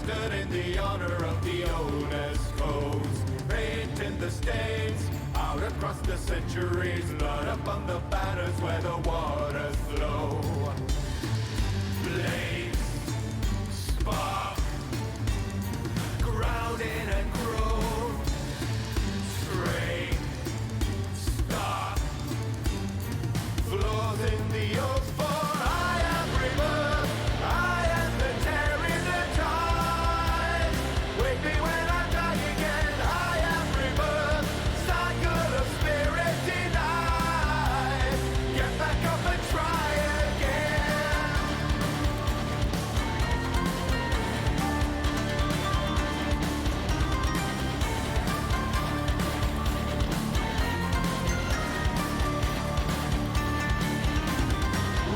stood in the honor of the owner's codes, painting the stains out across the centuries, blood upon the banners where the waters flow. Blaze, spark, ground in and grow, strain, stop, flows in the oath, for I am rebirth, I am the tear in the tide. Wake me when I die again, I am rebirth, cycle of spirit denied. Get back up and try again.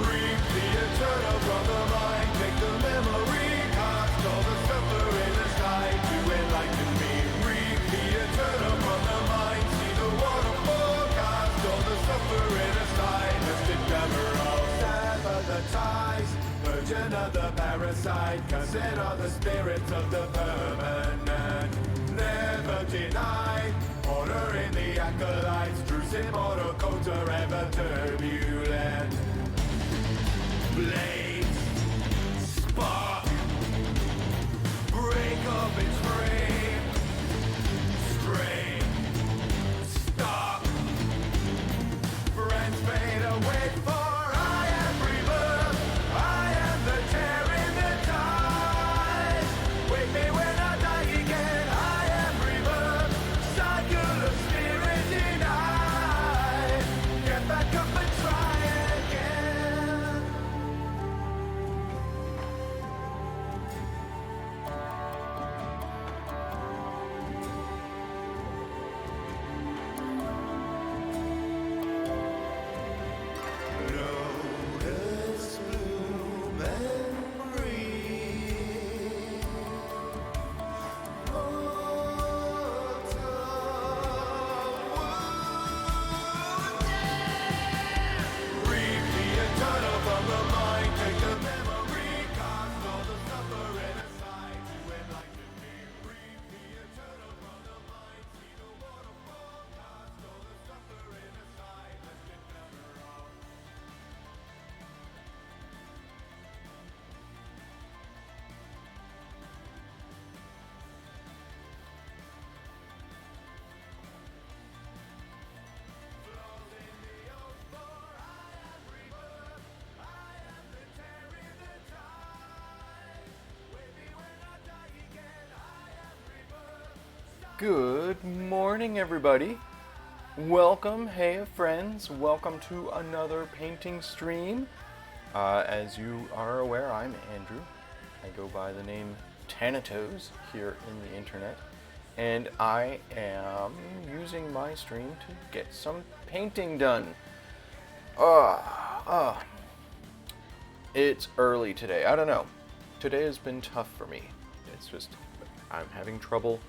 Reap the eternal from the mind, take the memory, cast all the suffering aside to enlighten me. Reap the eternal from the mind, see the waterfall, cast all the suffering aside, mystic emerald, sever the ties, virgin of the parasite, consider the spirits of the permanent, never deny, order in the acolytes, truth's immortal codes are ever turbulent. Blades, spark, break up its frame, strain, stop, friends fade away, for I am rebirth, I am the tear in the tide. Wake me when I die again, I am rebirth, cycle of spirit denied. Get back up and try again. Lotus bloom and breathe. Autumn wood. Reap the eternal from the mind, take the memory, cast all the suffering aside to enlighten me. Reap the eternal from the mind, see the waterfall, cast all the suffering aside, let it never out. Flows in the oath, for I am rebirth, I am the tear in the tide. Wake me when I die again, I am rebirth. Good morning, everybody. Welcome, hey friends. Welcome to another painting stream. As you are aware, I'm Andrew. I go by the name Thanatos here in the internet, and I am using my stream to get some painting done. It's early today. I don't know. Today has been tough for me. It's just, I'm having trouble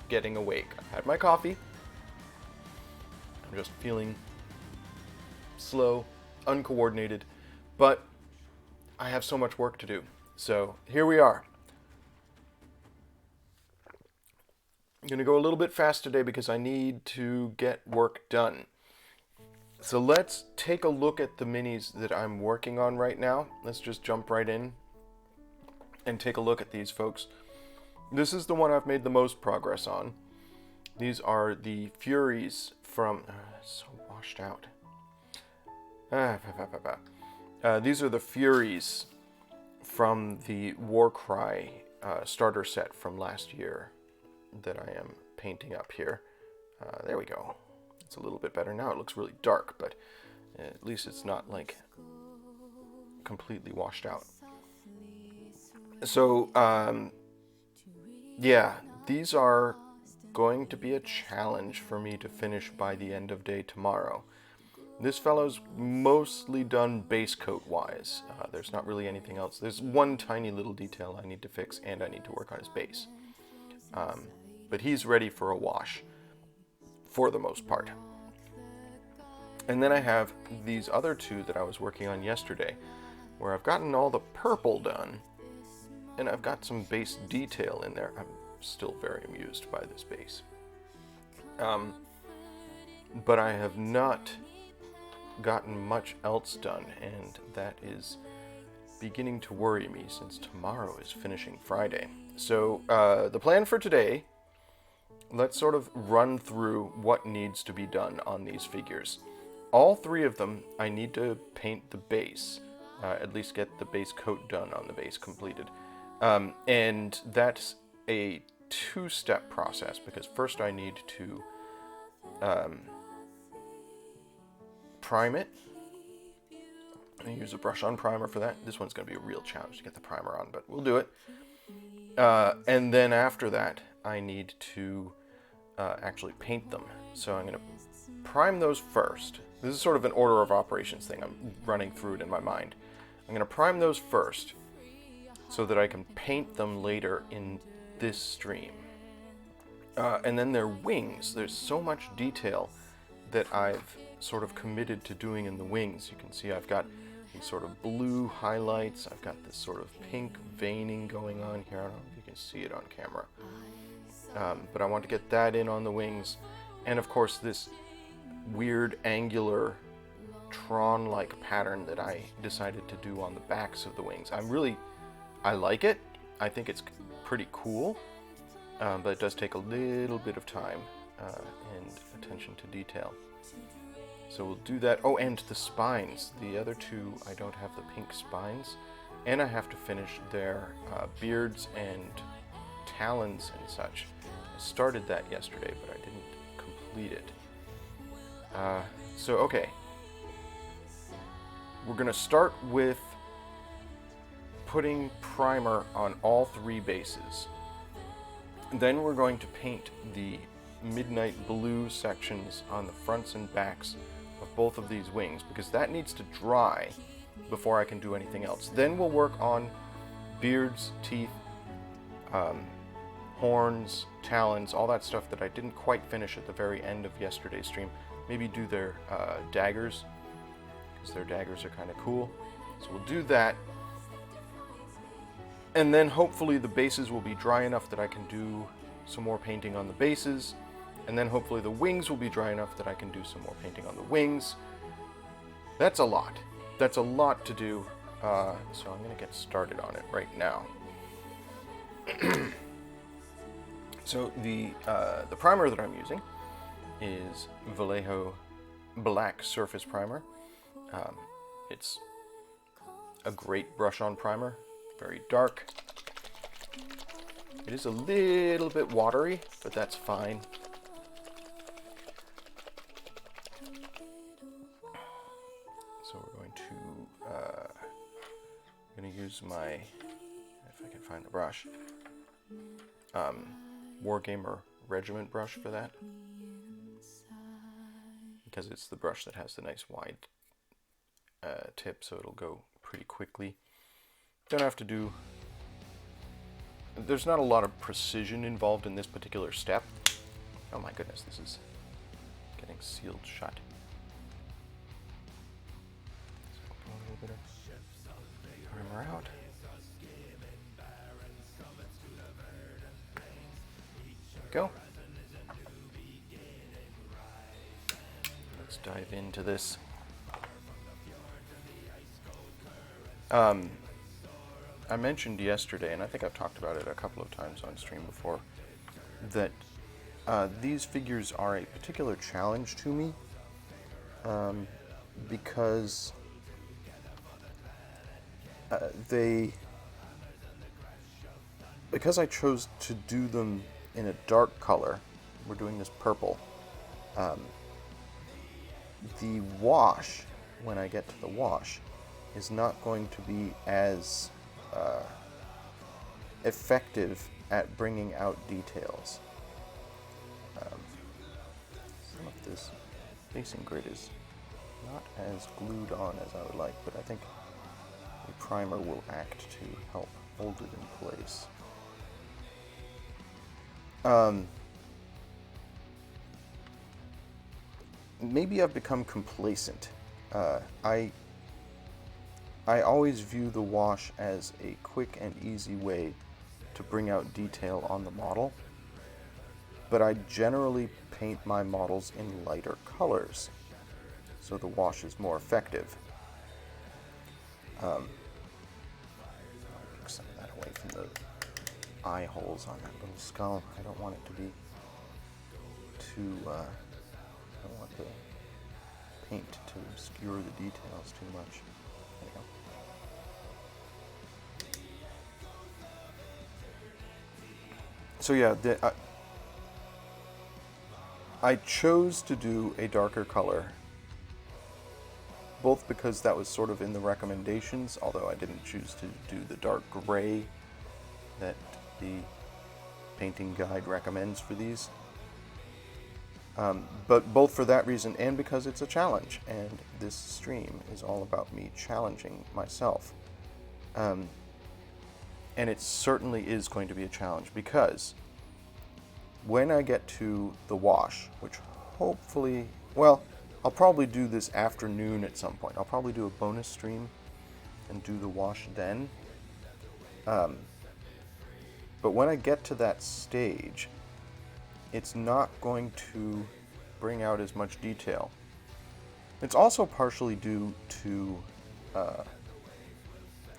getting awake. I had my coffee. I'm just feeling slow, uncoordinated, but I have so much work to do. So here we are. I'm going to go a little bit fast today because I need to get work done. So let's take a look at the minis that I'm working on right now. Let's just jump right in and take a look at these, folks. This is the one I've made the most progress on. These are the Furies from... it's so washed out. These are the Furies from the Warcry starter set from last year that I am painting up here. There we go. It's a little bit better now. It looks really dark, but at least it's not like completely washed out. So, yeah, these are going to be a challenge for me to finish by the end of day tomorrow. This fellow's mostly done base coat wise. There's not really anything else. There's one tiny little detail I need to fix, and I need to work on his base. But he's ready for a wash, for the most part. And then I have these other two that I was working on yesterday, where I've gotten all the purple done, and I've got some base detail in there. I'm still very amused by this base. But I have not gotten much else done, and that is beginning to worry me since tomorrow is finishing Friday. So the plan for today, let's sort of run through what needs to be done on these figures. All three of them, I need to paint the base, at least get the base coat done on the base completed. And that's a two-step process, because first I need to prime it. I use a brush-on primer for that. This one's going to be a real challenge to get the primer on, but we'll do it. And then after that, I need to actually paint them. So I'm going to prime those first. This is sort of an order of operations thing. I'm running through it in my mind. I'm going to prime those first so that I can paint them later in this stream. And then their wings. There's so much detail that I've sort of committed to doing in the wings. You can see I've got these sort of blue highlights. I've got this sort of pink veining going on here. I don't know if you can see it on camera. But I want to get that in on the wings. And of course this weird angular Tron-like pattern that I decided to do on the backs of the wings. I like it. I think it's pretty cool. But it does take a little bit of time and attention to detail. So we'll do that. Oh, and the spines. The other two, I don't have the pink spines. And I have to finish their beards and talons and such. I started that yesterday, but I didn't complete it. So, okay. We're going to start with putting primer on all three bases. Then we're going to paint the midnight blue sections on the fronts and backs of both of these wings, because that needs to dry before I can do anything else. Then we'll work on beards, teeth, horns, talons, all that stuff that I didn't quite finish at the very end of yesterday's stream. Maybe do their daggers, because their daggers are kind of cool. So we'll do that. And then hopefully the bases will be dry enough that I can do some more painting on the bases. And then hopefully the wings will be dry enough that I can do some more painting on the wings. That's a lot. That's a lot to do. So I'm going to get started on it right now. So the primer that I'm using is Vallejo Black Surface Primer. It's a great brush-on primer. Very dark. It is a little bit watery, but that's fine. So we're going to use my, if I can find the brush, Wargamer Regiment brush for that, because it's the brush that has the nice wide tip, so it'll go pretty quickly. Don't have to do... There's not a lot of precision involved in this particular step. Oh my goodness, this is getting sealed shut. So a little bit of primer out. There we go. Let's dive into this. I mentioned yesterday, and I think I've talked about it a couple of times on stream before, that these figures are a particular challenge to me, because because I chose to do them in a dark color. We're doing this purple. The wash, when I get to the wash, is not going to be as effective at bringing out details. Some of this facing grid is not as glued on as I would like, but I think the primer will act to help hold it in place. Maybe I've become complacent. I always view the wash as a quick and easy way to bring out detail on the model, but I generally paint my models in lighter colors, so the wash is more effective. Take some of that away from the eye holes on that little skull. I don't want it to be too, I don't want the paint to obscure the details too much. There you go. So yeah, I chose to do a darker color, both because that was sort of in the recommendations, although I didn't choose to do the dark gray that the painting guide recommends for these. But both for that reason and because it's a challenge, and this stream is all about me challenging myself. And it certainly is going to be a challenge, because when I get to the wash, which hopefully, well, I'll probably do this afternoon at some point. I'll probably do a bonus stream and do the wash then. But when I get to that stage, it's not going to bring out as much detail. It's also partially due to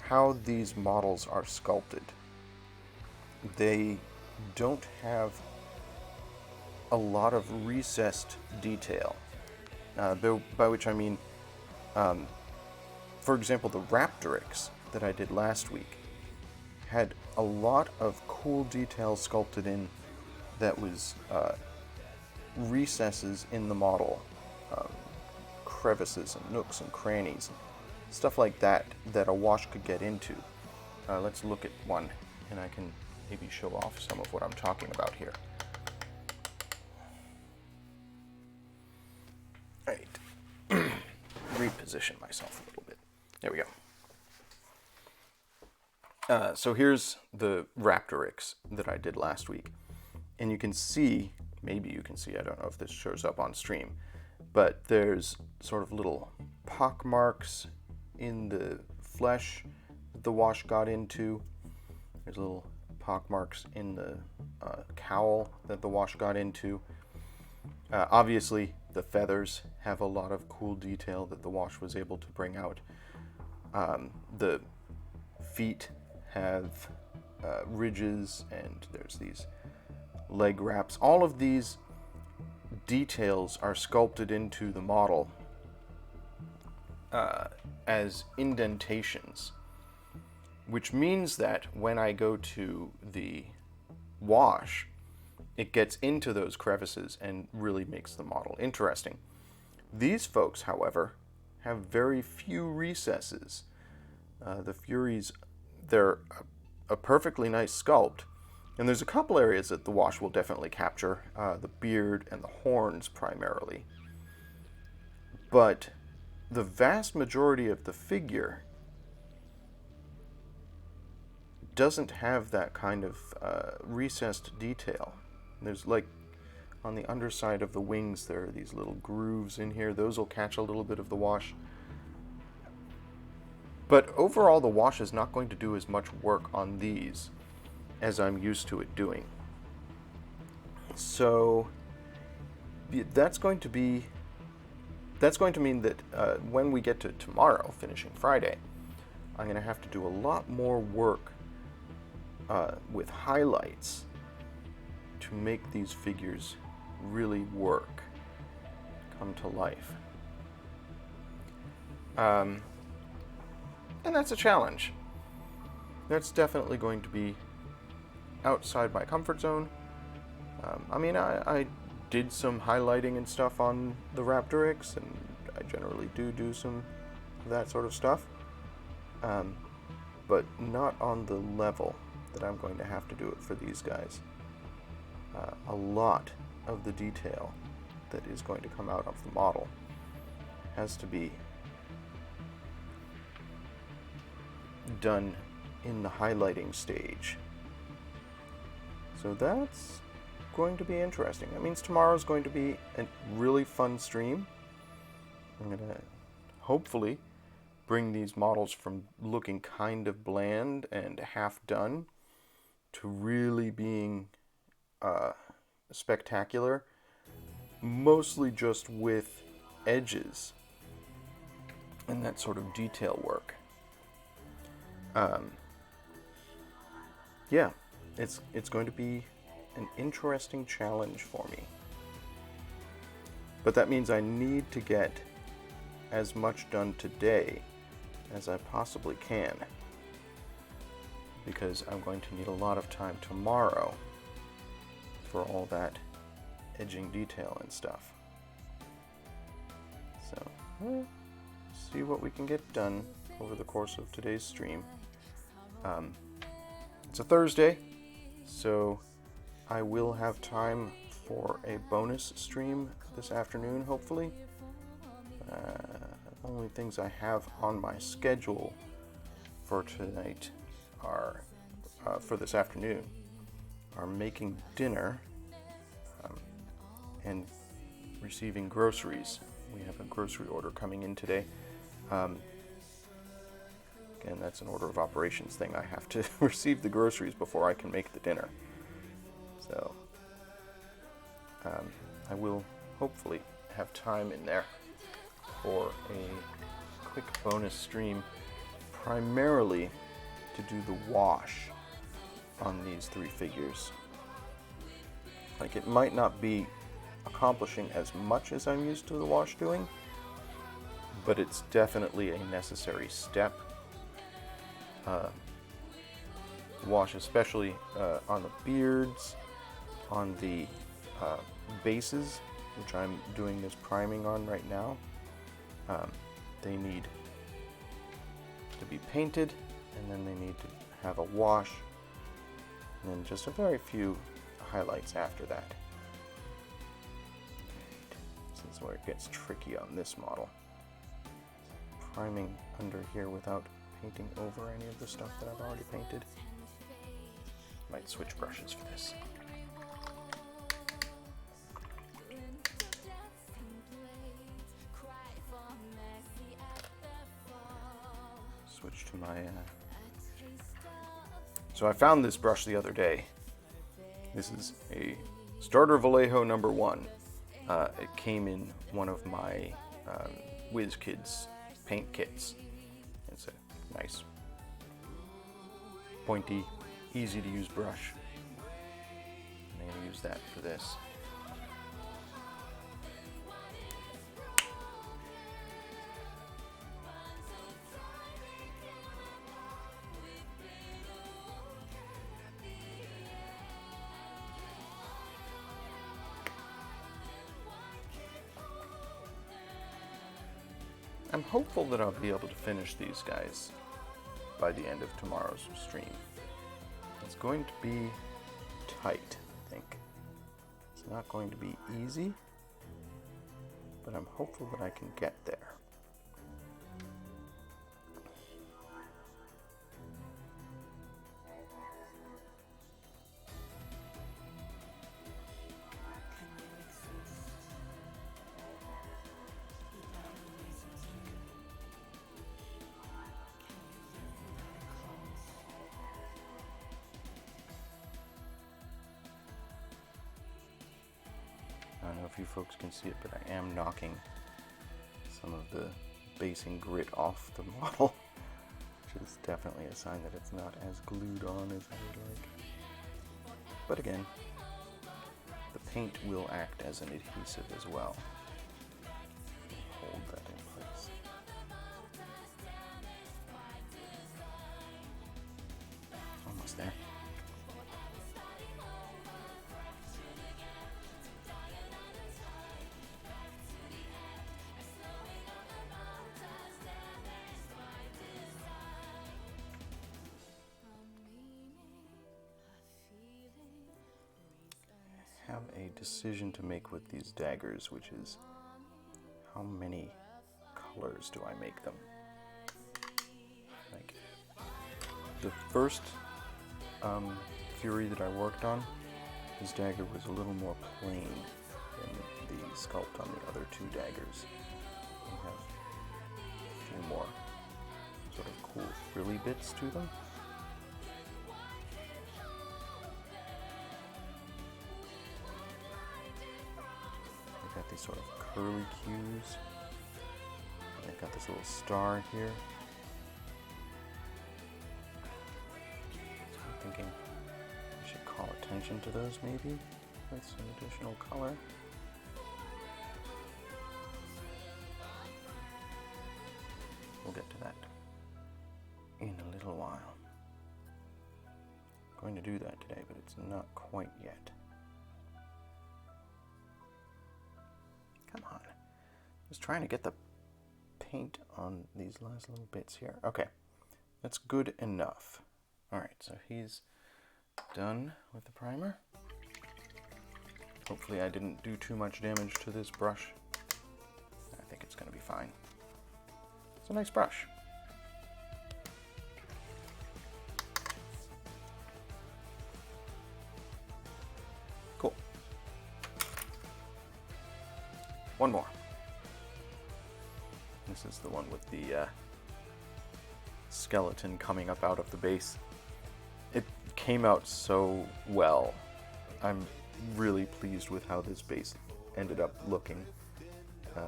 how these models are sculpted. They don't have a lot of recessed detail, by which I mean, for example, the Raptorix that I did last week had a lot of cool detail sculpted in that was recesses in the model, crevices and nooks and crannies, stuff like that that a wash could get into. Let's look at one, and I can maybe show off some of what I'm talking about here. Right. Reposition myself a little bit. There we go. So here's the Raptorix that I did last week. And you can see, maybe you can see, I don't know if this shows up on stream, but there's sort of little pock marks in the flesh that the wash got into. There's little pock marks in the cowl that the wash got into. Obviously, the feathers have a lot of cool detail that the wash was able to bring out. The feet have ridges, and there's these leg wraps. All of these details are sculpted into the model as indentations, which means that when I go to the wash, it gets into those crevices and really makes the model interesting. These folks, however, have very few recesses. The Furies, they're a perfectly nice sculpt, and there's a couple areas that the wash will definitely capture, the beard and the horns primarily. But the vast majority of the figure doesn't have that kind of recessed detail. There's, like, on the underside of the wings, there are these little grooves in here. Those will catch a little bit of the wash. But overall, the wash is not going to do as much work on these as I'm used to it doing. So that's going to mean that when we get to tomorrow, finishing Friday, I'm going to have to do a lot more work with highlights to make these figures really work, come to life. And that's a challenge. That's definitely going to be outside my comfort zone. I mean, I did some highlighting and stuff on the Raptorix, and I generally do some of that sort of stuff, but not on the level that I'm going to have to do it for these guys. A lot of the detail that is going to come out of the model has to be done in the highlighting stage. So that's going to be interesting. That means tomorrow's going to be a really fun stream. I'm going to hopefully bring these models from looking kind of bland and half done to really being spectacular, mostly just with edges and that sort of detail work. Yeah, it's going to be an interesting challenge for me. But that means I need to get as much done today as I possibly can, because I'm going to need a lot of time tomorrow for all that edging detail and stuff. So, we'll see what we can get done over the course of today's stream. It's a Thursday, so I will have time for a bonus stream this afternoon, hopefully. The only things I have on my schedule for tonight are, for this afternoon, are making dinner and receiving groceries. We have a grocery order coming in today. Again, that's an order of operations thing. I have to receive the groceries before I can make the dinner. So, I will hopefully have time in there for a quick bonus stream, primarily to do the wash on these 3 figures. Like, it might not be accomplishing as much as I'm used to the wash doing, but it's definitely a necessary step. Wash, especially on the beards, on the bases, which I'm doing this priming on right now. They need to be painted, and then they need to have a wash, and then just a very few highlights after that. This is where it gets tricky on this model. Priming under here without painting over any of the stuff that I've already painted. Might switch brushes for this. Switch to my... So I found this brush the other day. This is a Starter Vallejo number 1. It came in one of my WizKids paint kits. It's a nice, pointy, easy to use brush. I'm going to use that for this. I'm hopeful that I'll be able to finish these guys by the end of tomorrow's stream. It's going to be tight, I think. It's not going to be easy, but I'm hopeful that I can get there. I don't know if you folks can see it, but I am knocking some of the basing grit off the model, which is definitely a sign that it's not as glued on as I would like. But again, the paint will act as an adhesive as well. Hold that in place. Almost there. Have a decision to make with these daggers, which is how many colors do I make them? Like the first Fury that I worked on, his dagger was a little more plain than the sculpt on the other 2 daggers. We have a few more frilly bits to them. They've got these sort of curly cues. They've got this little star here. So I'm thinking I should call attention to those maybe with some additional color. We'll get to that in a little while. I'm going to do that today, but it's not quite yet. Come on. Just trying to get the paint on these last little bits here. Okay, that's good enough. Alright, so he's done with the primer. Hopefully I didn't do too much damage to this brush. I think it's going to be fine. It's a nice brush. Cool. One more. This is the one with the skeleton coming up out of the base. It came out so well. I'm really pleased with how this base ended up looking. I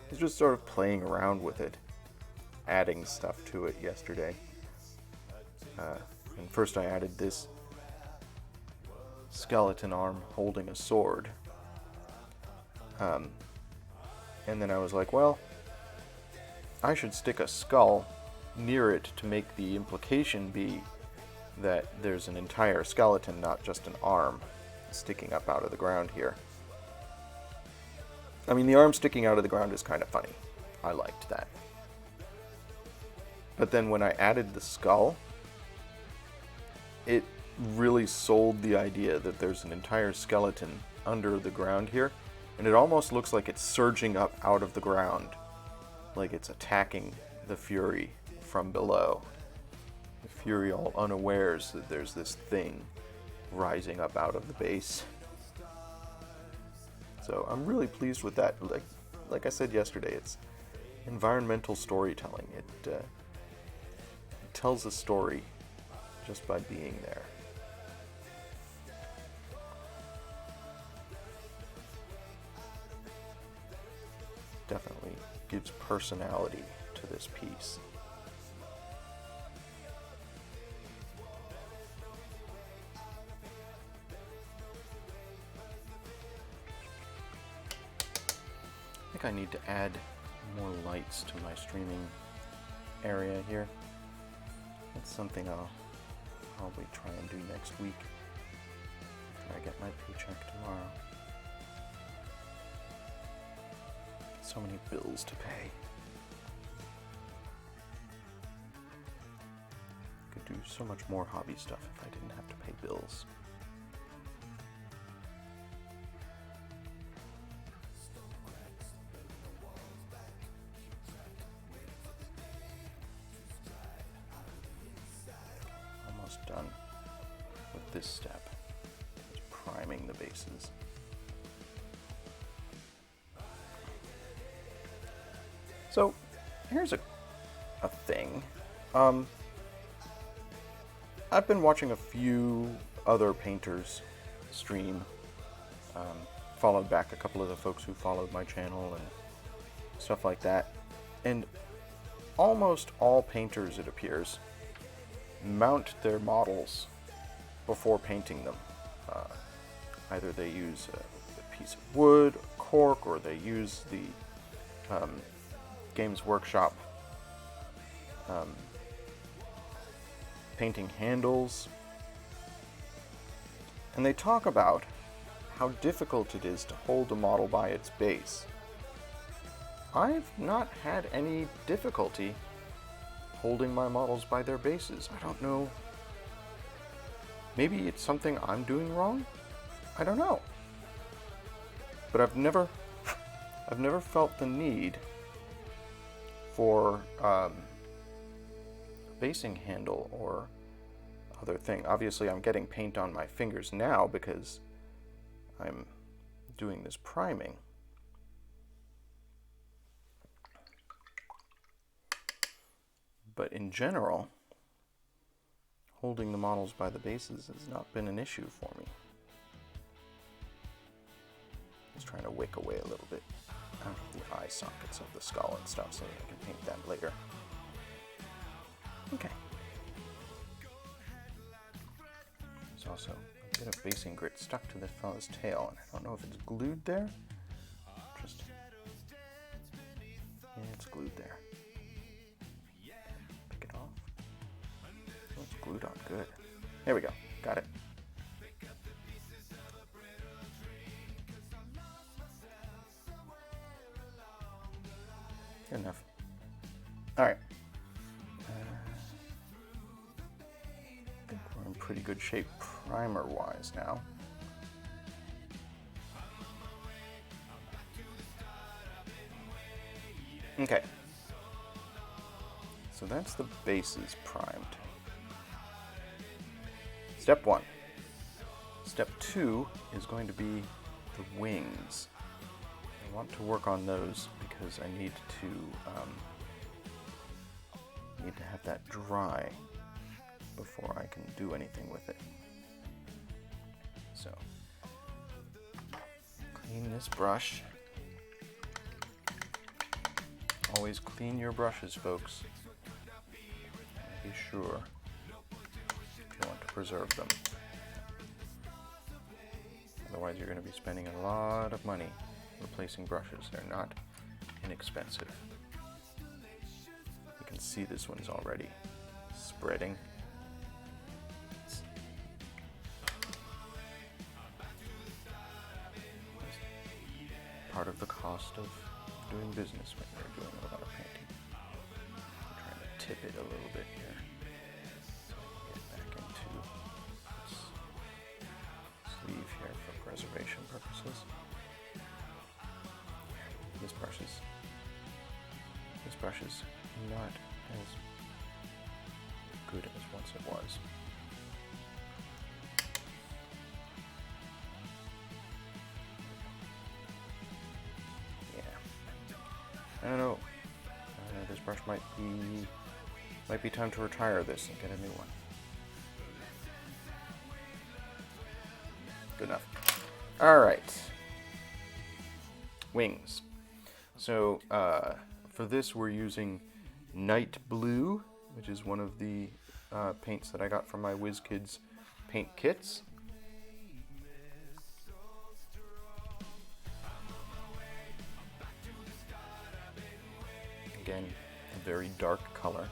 was just sort of playing around with it, adding stuff to it yesterday. And first I added this skeleton arm holding a sword. And then I was like, well, I should stick a skull near it to make the implication be that there's an entire skeleton, not just an arm, sticking up out of the ground here. I mean, the arm sticking out of the ground is kind of funny. I liked that. But then when I added the skull, it really sold the idea that there's an entire skeleton under the ground here, and it almost looks like it's surging up out of the ground, like it's attacking the Fury from below. The Fury all unawares that there's this thing rising up out of the base. So I'm really pleased with that. Like I said yesterday, it's environmental storytelling. It tells a story just by being there. Definitely gives personality to this piece. I think I need to add more lights to my streaming area here. That's something I'll probably try and do next week after I get my paycheck tomorrow. So many bills to pay. Could do so much more hobby stuff if I didn't have to pay bills. Almost done with this step. Just priming the bases. So, here's a thing. I've been watching a few other painters stream. Followed back a couple of the folks who followed my channel and stuff like that. And almost all painters, it appears, mount their models before painting them. Either they use a piece of wood, cork, or they use the Games Workshop painting handles, and they talk about how difficult it is to hold a model by its base. I've not had any difficulty holding my models by their bases. I don't know. Maybe it's something I'm doing wrong? I don't know. But I've never felt the need for a basing handle or other thing. Obviously, I'm getting paint on my fingers now because I'm doing this priming. But in general, holding the models by the bases has not been an issue for me. Just trying to wick away a little bit out of the eye sockets of the skull and stuff so that I can paint that later. Okay. There's also a bit of basing grit stuck to this fellow's tail, and I don't know if it's glued there. Just, yeah, it's glued there. Pick it off. Oh, it's glued on good. There we go. Got it. Good enough. All right. I think we're in pretty good shape primer-wise now. Okay. So that's the bases primed. Step 1. Step 2 is going to be the wings. I want to work on those because I need to have that dry before I can do anything with it. So, clean this brush. Always clean your brushes, folks. Be sure if you want to preserve them. Otherwise, you're going to be spending a lot of money replacing brushes. They're not inexpensive. You can see this one's already spreading. It's part of the cost of doing business when you're doing a lot of painting. I'm trying to tip it a little bit here. So I can get back into this sleeve here for preservation purposes. This brush is not as good as once it was. Yeah. I don't know. This brush might be time to retire this and get a new one. Good enough. All right. Wings. So for this we're using Night Blue, which is one of the paints that I got from my WizKids paint kits. Again, a very dark color.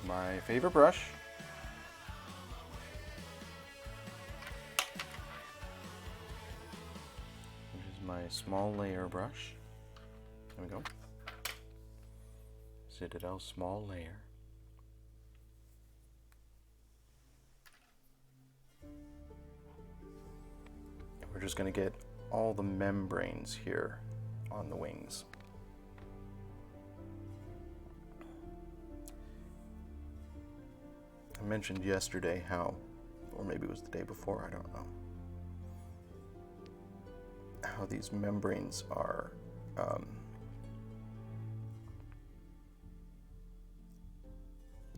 My favorite brush, which is my small layer brush. There we go. Citadel small layer. And we're just going to get all the membranes here on the wings. I mentioned yesterday how, or maybe it was the day before, I don't know, how these membranes are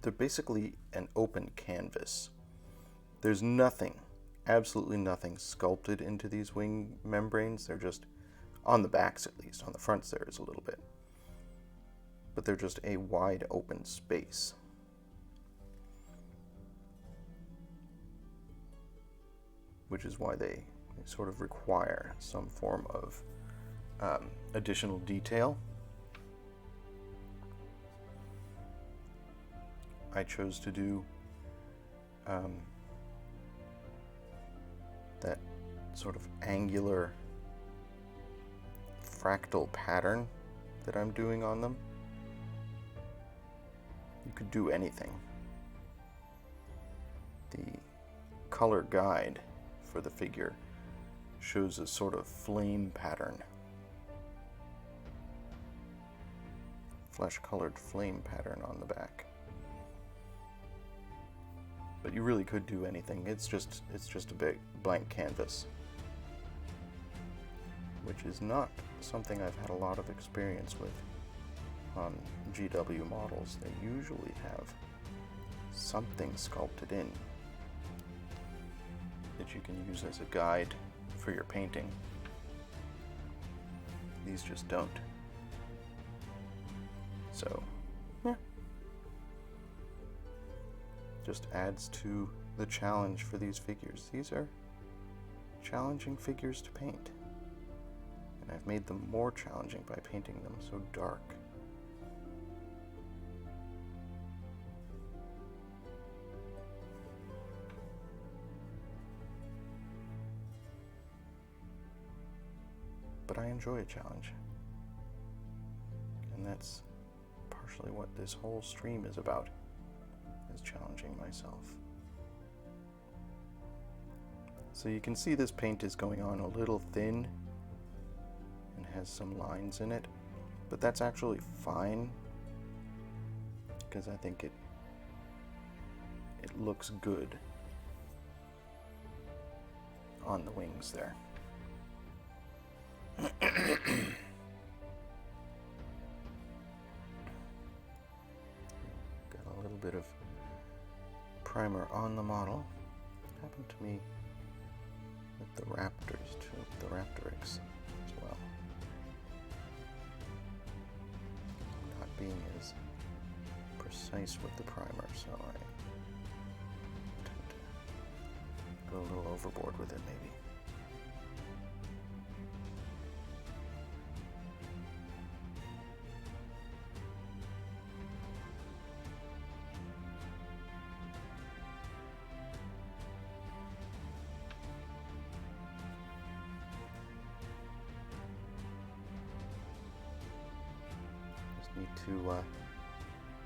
they're basically an open canvas. There's nothing, absolutely nothing sculpted into these wing membranes. They're just, on the backs at least, on the fronts there is a little bit, but they're just a wide open space. Which is why they sort of require some form of additional detail. I chose to do that sort of angular fractal pattern that I'm doing on them. You could do anything. The color guide for the figure shows a sort of flame pattern, flesh colored flame pattern on the back. But you really could do anything. It's just a big blank canvas, which is not something I've had a lot of experience with on GW models. They usually have something sculpted in that you can use as a guide for your painting. These just don't. So, yeah. Just adds to the challenge for these figures. These are challenging figures to paint. And I've made them more challenging by painting them so dark. But I enjoy a challenge. And that's partially what this whole stream is about, is challenging myself. So you can see this paint is going on a little thin and has some lines in it, but that's actually fine because I think it looks good on the wings there. Got a little bit of primer on the model. It happened to me with the Raptors too, the Raptorix as well. Not being as precise with the primer, so I tend to go a little overboard with it maybe. Need to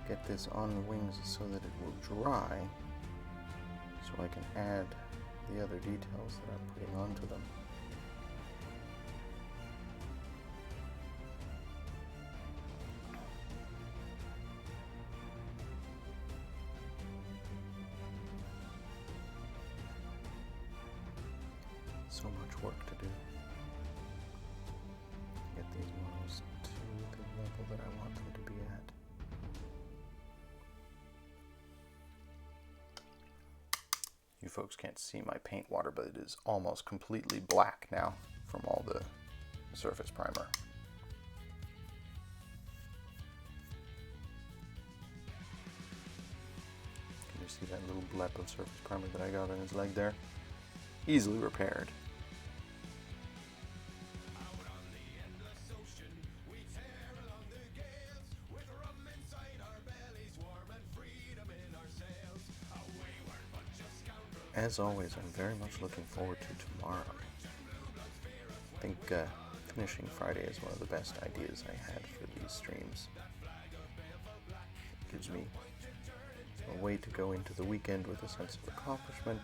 get this on the wings so that it will dry, so I can add the other details that I'm putting onto them. So much work to do. Get these models to the level that I want them to be at. You folks can't see my paint water, but it is almost completely black now from all the surface primer. Can you see that little blep of surface primer that I got on his leg there? Easily repaired. As always, I'm very much looking forward to tomorrow. I think finishing Friday is one of the best ideas I had for these streams. It gives me a way to go into the weekend with a sense of accomplishment.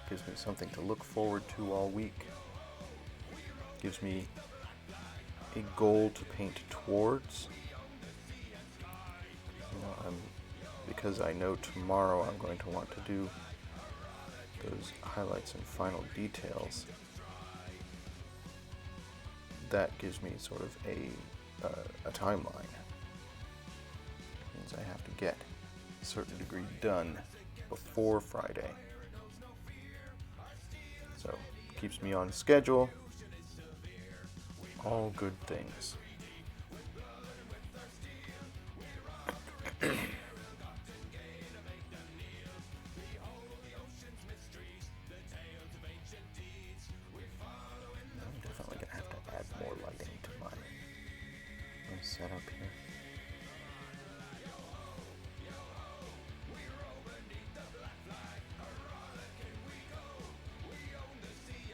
It gives me something to look forward to all week. It gives me a goal to paint towards. Because I know tomorrow I'm going to want to do those highlights and final details. That gives me sort of a timeline. It means I have to get a certain degree done before Friday. So it keeps me on schedule. All good things. Setup here.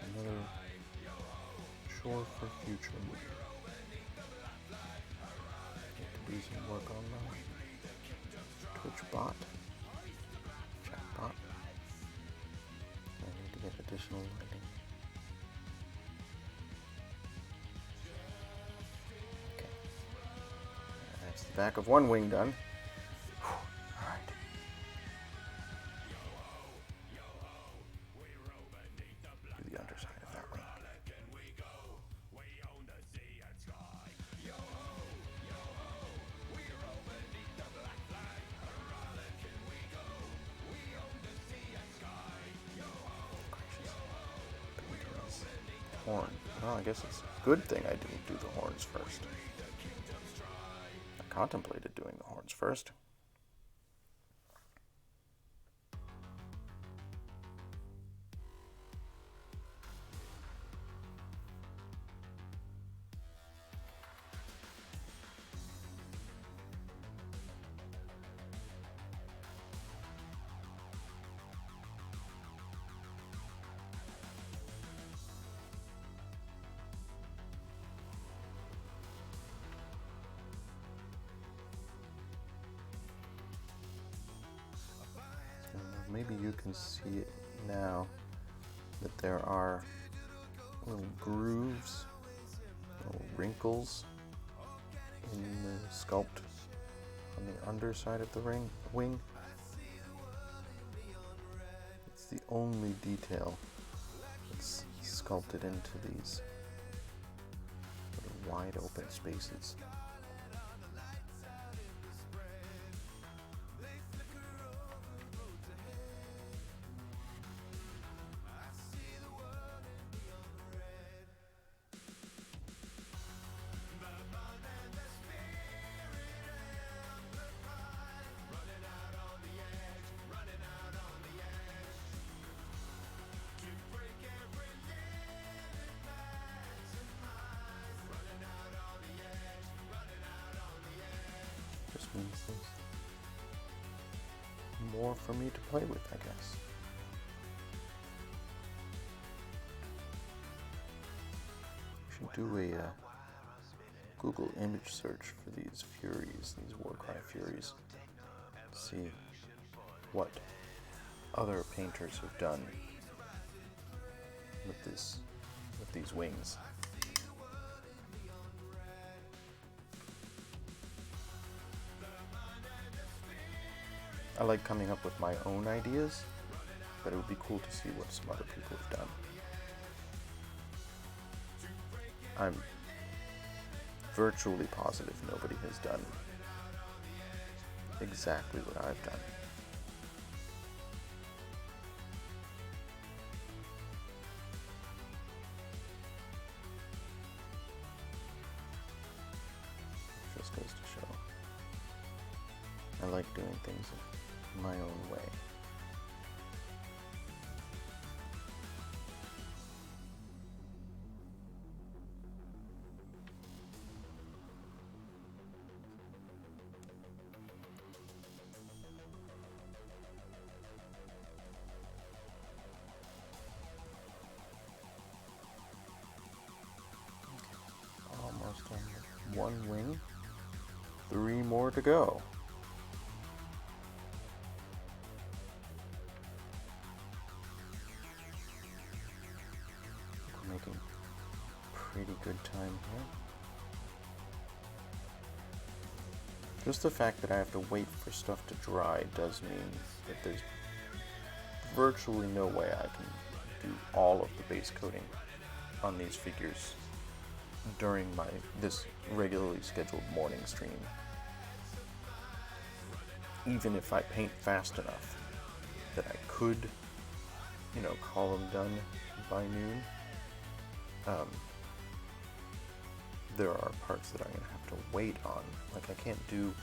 Another chore for future. Get to do some work on the Twitch bot, chat bot. I need to get additional lighting. Back of one wing done. Alright. horn. Well, I guess it's a good thing I didn't do the horns first. I contemplated doing the horns first. Maybe you can see it now that there are little grooves, little wrinkles in the sculpt on the underside of the wing. It's the only detail that's sculpted into these little wide open spaces. Just means there's more for me to play with, I guess. I should do a Google image search for these Furies, these Warcry Furies, to see what other painters have done with these wings. I like coming up with my own ideas, but it would be cool to see what some other people have done. I'm virtually positive nobody has done exactly what I've done. Just goes to show I like doing things my own way. Almost on one wing. 3 more to go. Making pretty good time here. Just the fact that I have to wait for stuff to dry does mean that there's virtually no way I can do all of the base coating on these figures during this regularly scheduled morning stream. Even if I paint fast enough that I could, call them done by noon, there are parts that I'm going to have to wait on. Like, I can't do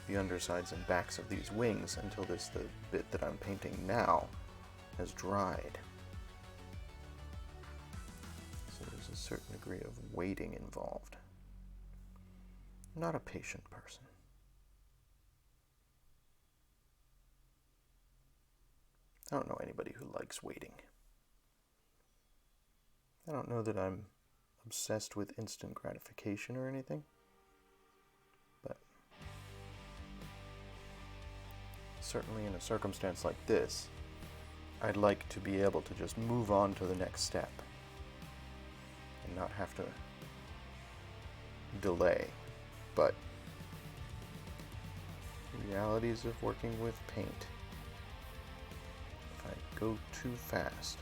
the undersides and backs of these wings until the bit that I'm painting now has dried. So there's a certain degree of waiting involved. I'm not a patient person. I don't know anybody who likes waiting. I don't know that I'm obsessed with instant gratification or anything, but certainly in a circumstance like this, I'd like to be able to just move on to the next step and not have to delay. But realities of working with paint. If I go too fast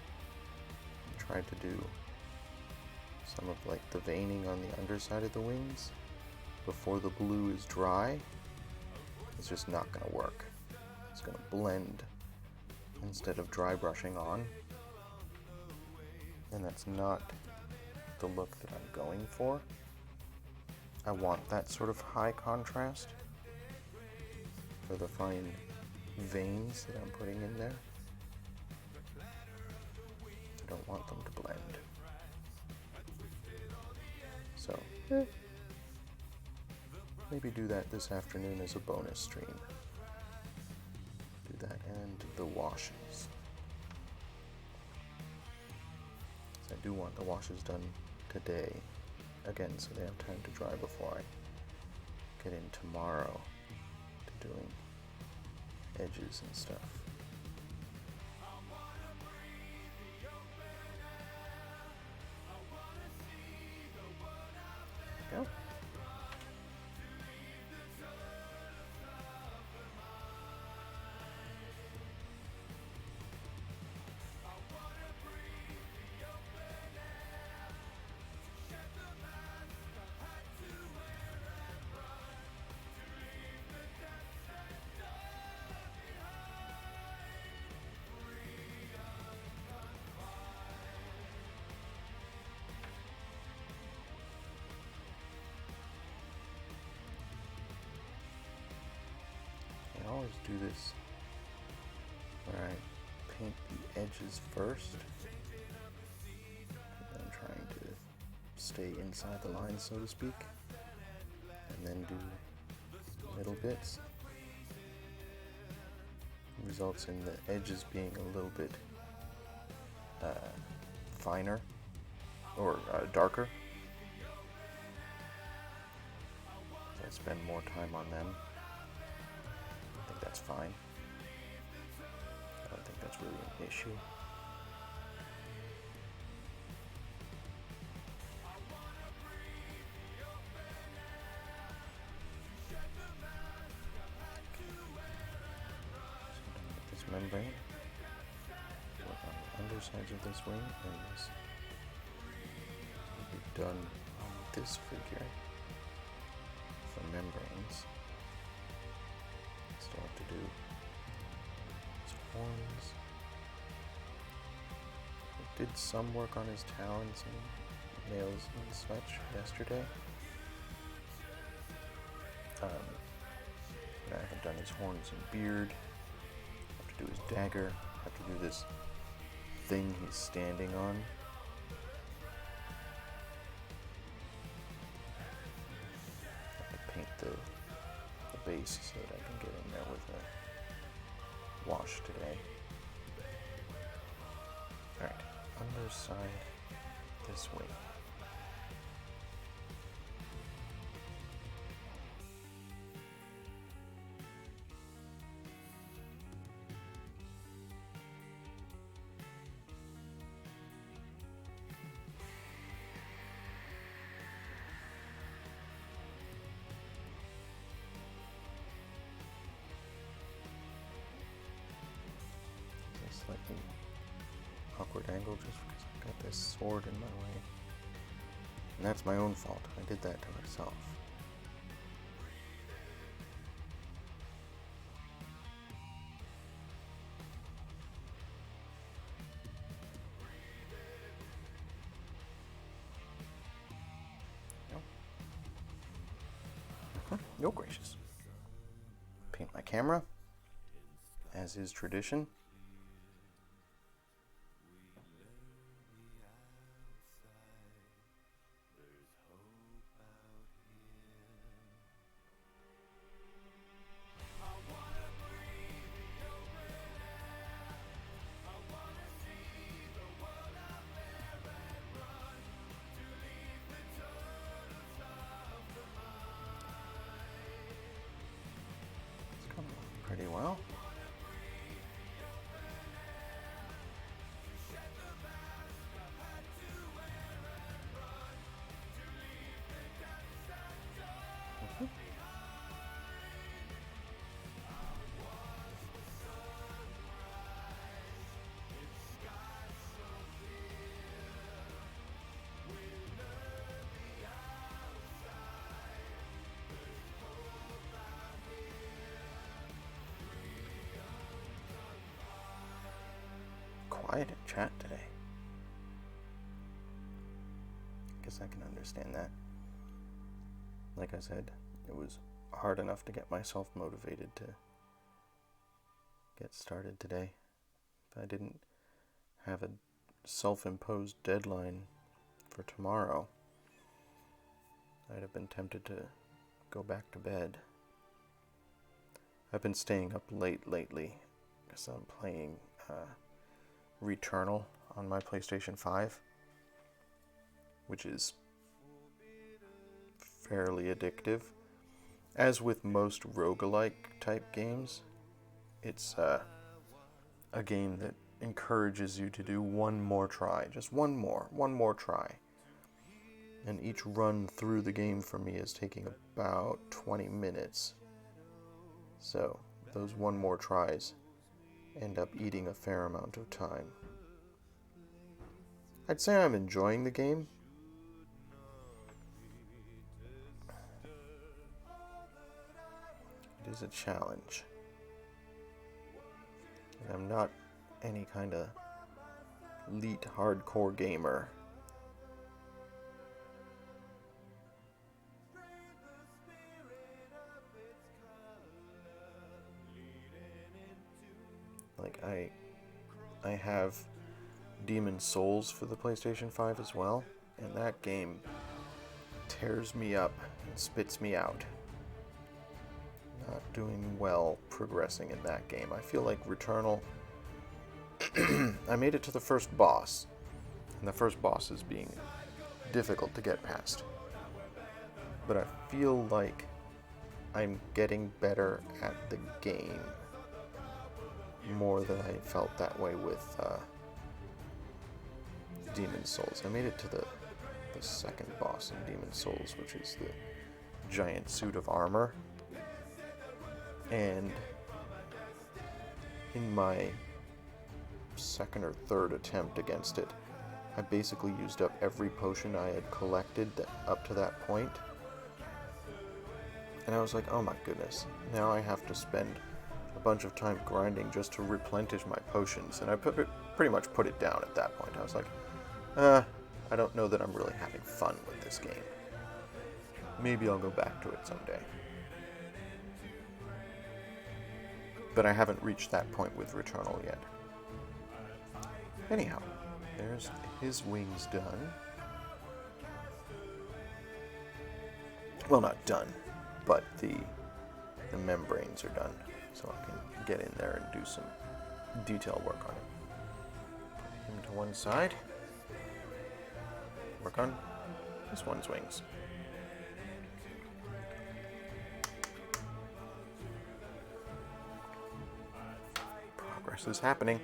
and try to do some of the veining on the underside of the wings before the blue is dry, it's just not going to work. It's going to blend instead of dry brushing on, and that's not the look that I'm going for. I want that sort of high contrast for the fine veins that I'm putting in there. I don't want them to blend. So, maybe do that this afternoon as a bonus stream. Do that and the washes. I do want the washes done today, again, so they have time to dry before I get in tomorrow to doing edges and stuff. There we go. I always do this where I paint the edges first. I'm trying to stay inside the line, so to speak, and then do middle bits. It results in the edges being a little bit finer or darker. So I spend more time on them. I think that's fine. I don't think that's really an issue. So this membrane, work on the undersides of this wing, and this will be done on this figure for membranes. Still have to do his horns. I did some work on his talons and nails and such yesterday. I have done his horns and beard. I have to do his dagger. I have to do this thing he's standing on. I have to paint the base so that I can get in there with a wash today. Alright, underside this way. Slightly awkward angle just because I've got this sword in my way. And that's my own fault. I did that to myself. No gracious. Paint my camera, as is tradition. Pretty well. Quiet in chat today. guess I can understand that. Like I said, it was hard enough to get myself motivated to get started today. If I didn't have a self-imposed deadline for tomorrow, I'd have been tempted to go back to bed. I've been staying up late lately because I'm playing Returnal on my PlayStation 5, which is fairly addictive. As with most roguelike type games, it's a game that encourages you to do one more try, just one more try. And each run through the game for me is taking about 20 minutes. So those one more tries end up eating a fair amount of time. I'd say I'm enjoying the game. It is a challenge. And I'm not any kind of elite hardcore gamer. Like, I have Demon Souls for the PlayStation 5 as well, and that game tears me up and spits me out. Not doing well progressing in that game. I feel like Returnal, I made it to the first boss, and the first boss is being difficult to get past. But I feel like I'm getting better at the game more than I felt that way with Demon Souls. I made it to the second boss in Demon Souls, which is the giant suit of armor. And in my second or third attempt against it, I basically used up every potion I had collected up to that point. And I was like, oh my goodness, now I have to spend a bunch of time grinding just to replenish my potions. And I pretty much put it down at that point. I was like, I don't know that I'm really having fun with this game. Maybe I'll go back to it someday. But I haven't reached that point with Returnal yet. Anyhow, there's his wings done. Well, not done, but the membranes are done. So I can get in there and do some detail work on it. Put him to one side. Work on this one's wings. Progress is happening.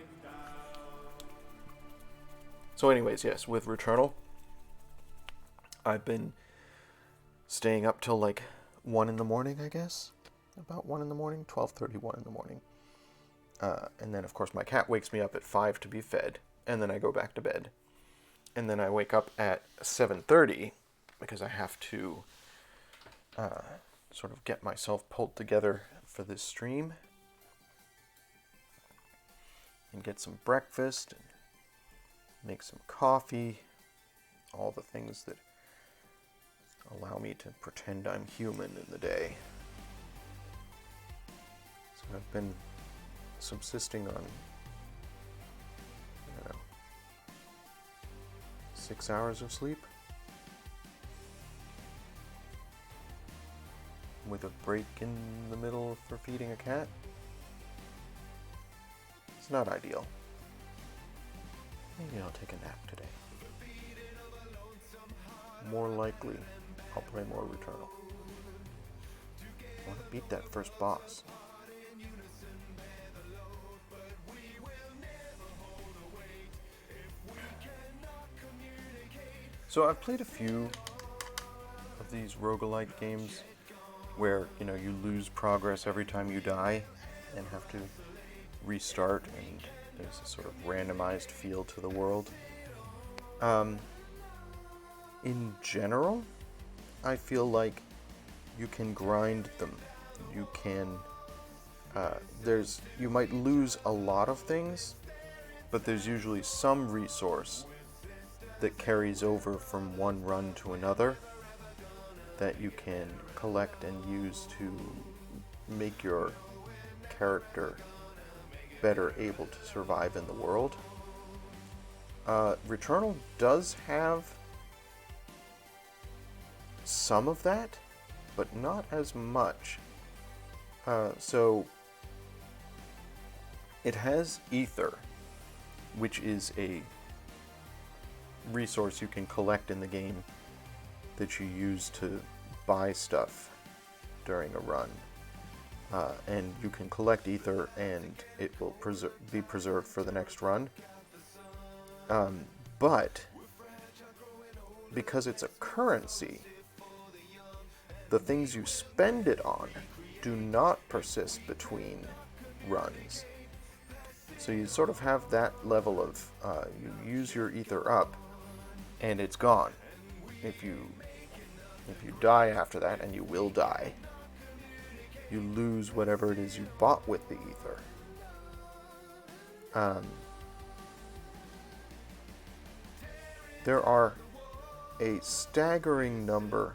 So anyways, yes, with Returnal, I've been staying up till like 1 in the morning, I guess. About 1 in the morning, 12:31 in the morning. And then, of course, my cat wakes me up at 5 to be fed, and then I go back to bed. And then I wake up at 7:30 because I have to sort of get myself pulled together for this stream and get some breakfast and make some coffee, all the things that allow me to pretend I'm human in the day. So I've been subsisting on, 6 hours of sleep, with a break in the middle for feeding a cat. It's not ideal. Maybe I'll take a nap today. More likely, I'll play more Returnal. I want to beat that first boss. So I've played a few of these roguelike games where, you lose progress every time you die and have to restart, and there's a sort of randomized feel to the world. In general, I feel like you can grind them. You can, you might lose a lot of things, but there's usually some resource that carries over from one run to another that you can collect and use to make your character better able to survive in the world. Returnal does have some of that, but not as much. So it has ether, which is a resource you can collect in the game that you use to buy stuff during a run. And you can collect ether and it will be preserved for the next run. But because it's a currency, the things you spend it on do not persist between runs. So you sort of have that level of, you use your ether up and it's gone. If you die after that, and you will die, you lose whatever it is you bought with the ether. There are a staggering number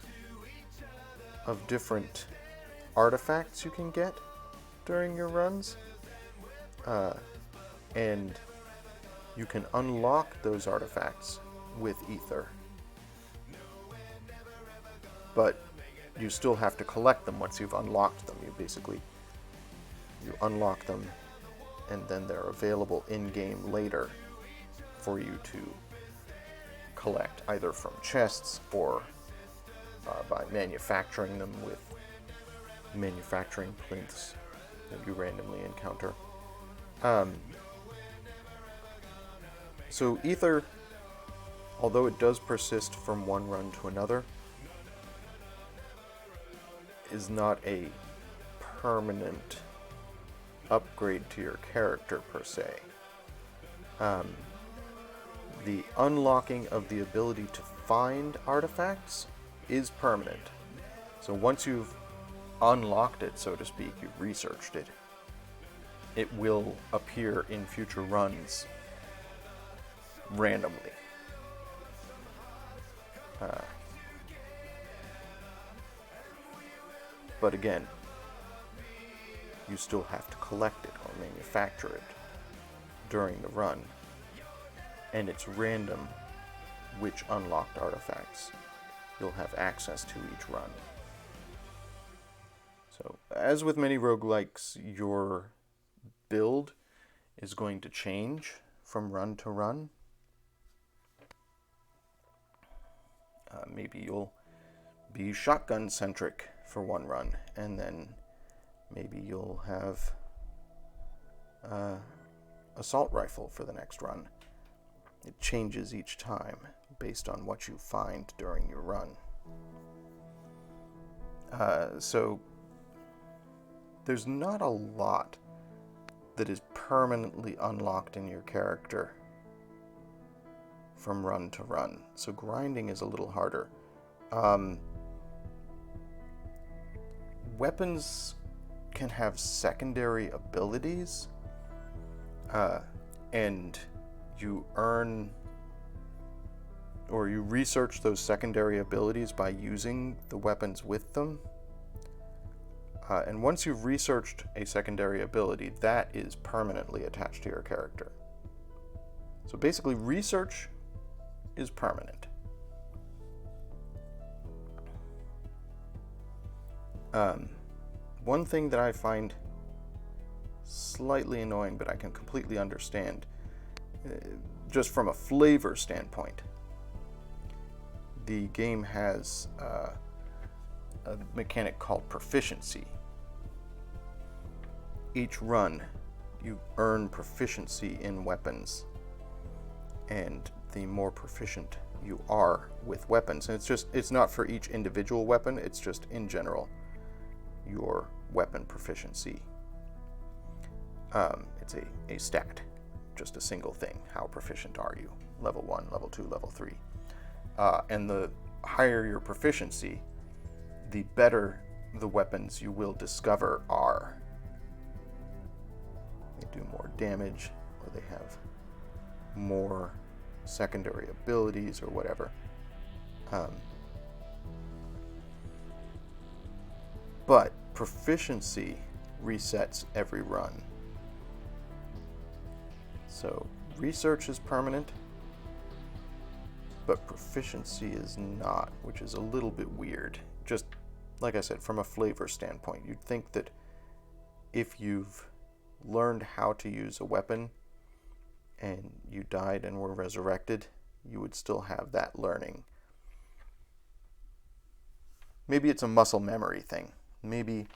of different artifacts you can get during your runs, and you can unlock those artifacts with ether, but you still have to collect them once you've unlocked them. You unlock them and then they're available in-game later for you to collect, either from chests or by manufacturing them with manufacturing plinths that you randomly encounter. So ether, although it does persist from one run to another, is not a permanent upgrade to your character per se. The unlocking of the ability to find artifacts is permanent. So once you've unlocked it, so to speak, you've researched it, it will appear in future runs randomly. But again, you still have to collect it or manufacture it during the run, and it's random which unlocked artifacts you'll have access to each run. So, as with many roguelikes, your build is going to change from run to run. Maybe you'll be shotgun-centric for one run, and then maybe you'll have assault rifle for the next run. It changes each time based on what you find during your run. So there's not a lot that is permanently unlocked in your character from run to run. So grinding is a little harder. Weapons can have secondary abilities, and you earn or you research those secondary abilities by using the weapons with them. And once you've researched a secondary ability, that is permanently attached to your character. So basically, research is permanent. One thing that I find slightly annoying, but I can completely understand, just from a flavor standpoint, the game has a mechanic called proficiency. Each run, you earn proficiency in weapons, and the more proficient you are with weapons, and it's not for each individual weapon, it's just in general your weapon proficiency. It's a stat, just a single thing. How proficient are you? Level 1, level 2, level 3. And the higher your proficiency, the better the weapons you will discover are. They do more damage, or they have more secondary abilities or whatever. But proficiency resets every run. So research is permanent, but proficiency is not, which is a little bit weird. Just like I said, from a flavor standpoint, you'd think that if you've learned how to use a weapon and you died and were resurrected, you would still have that learning. Maybe it's a muscle memory thing. Maybe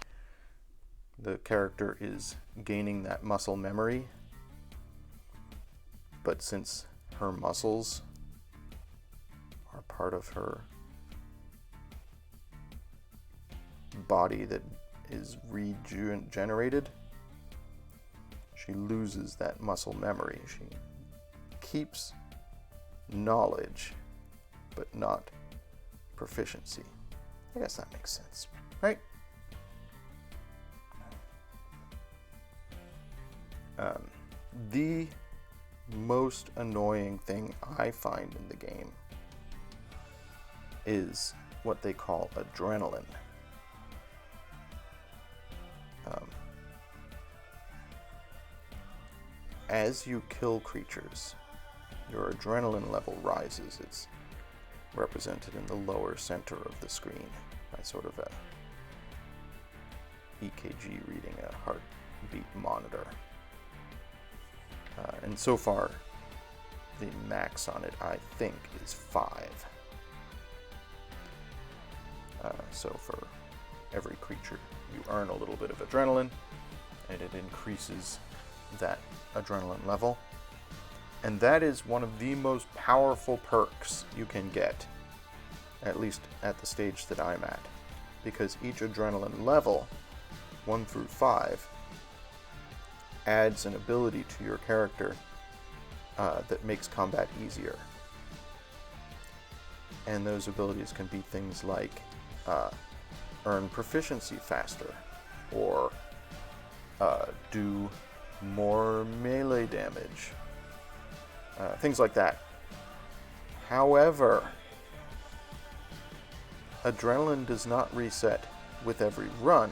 the character is gaining that muscle memory, but since her muscles are part of her body that is regenerated, she loses that muscle memory. She keeps knowledge, but not proficiency. I guess that makes sense, right? The most annoying thing I find in the game is what they call adrenaline. As you kill creatures, your adrenaline level rises. It's represented in the lower center of the screen by sort of a EKG reading, a heartbeat monitor. And so far, the max on it, I think, is 5. So for every creature, you earn a little bit of adrenaline, and it increases that adrenaline level. And that is one of the most powerful perks you can get, at least at the stage that I'm at, because each adrenaline level, 1 through 5, adds an ability to your character that makes combat easier. And those abilities can be things like earn proficiency faster, or do more melee damage, things like that. However, adrenaline does not reset with every run.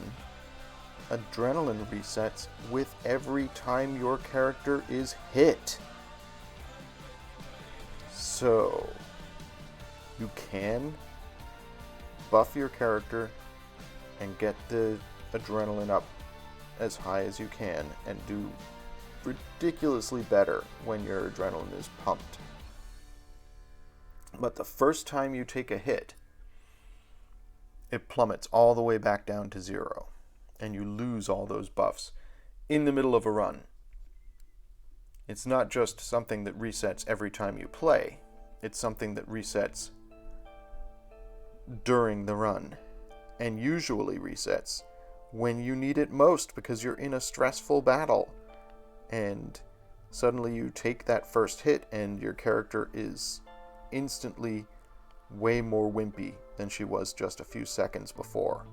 Adrenaline resets with every time your character is hit. So, you can buff your character and get the adrenaline up as high as you can and do ridiculously better when your adrenaline is pumped. But the first time you take a hit, it plummets all the way back down to 0, and you lose all those buffs in the middle of a run. It's not just something that resets every time you play, it's something that resets during the run, and usually resets when you need it most because you're in a stressful battle, and suddenly you take that first hit and your character is instantly way more wimpy than she was just a few seconds before.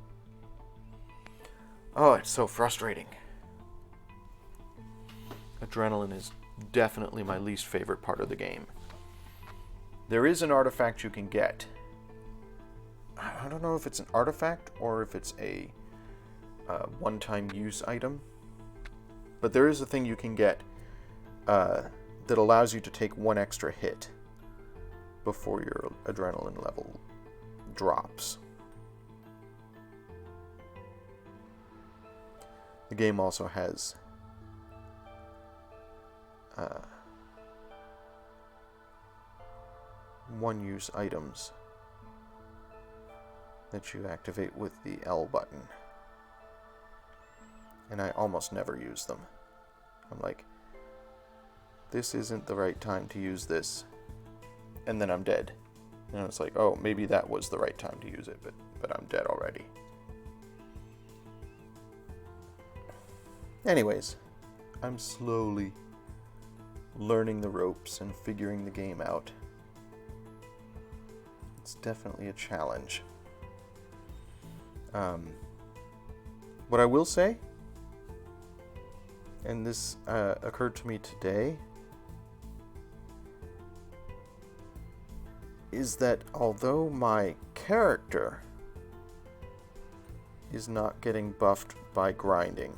Oh, it's so frustrating. Adrenaline is definitely my least favorite part of the game. There is an artifact you can get. I don't know if it's an artifact or if it's a one-time use item, but there is a thing you can get that allows you to take one extra hit before your adrenaline level drops. The game also has one-use items that you activate with the L button. And I almost never use them. I'm like, this isn't the right time to use this. And then I'm dead. And it's like, oh, maybe that was the right time to use it, but I'm dead already. Anyways, I'm slowly learning the ropes and figuring the game out. It's definitely a challenge. What I will say, and this occurred to me today, is that although my character is not getting buffed by grinding,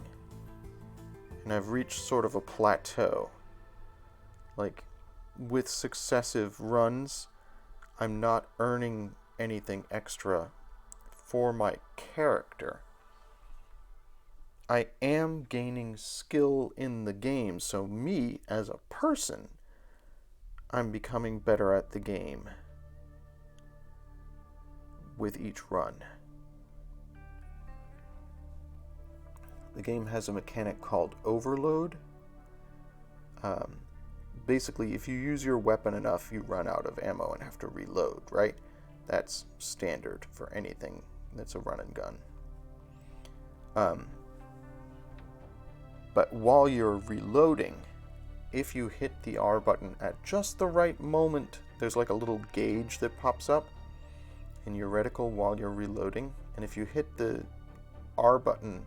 and I've reached sort of a plateau, like, with successive runs, I'm not earning anything extra for my character. I am gaining skill in the game, so me, as a person, I'm becoming better at the game with each run. The game has a mechanic called overload. Basically, if you use your weapon enough, you run out of ammo and have to reload, right? That's standard for anything that's a run and gun. But while you're reloading, if you hit the R button at just the right moment, there's like a little gauge that pops up in your reticle while you're reloading. And if you hit the R button,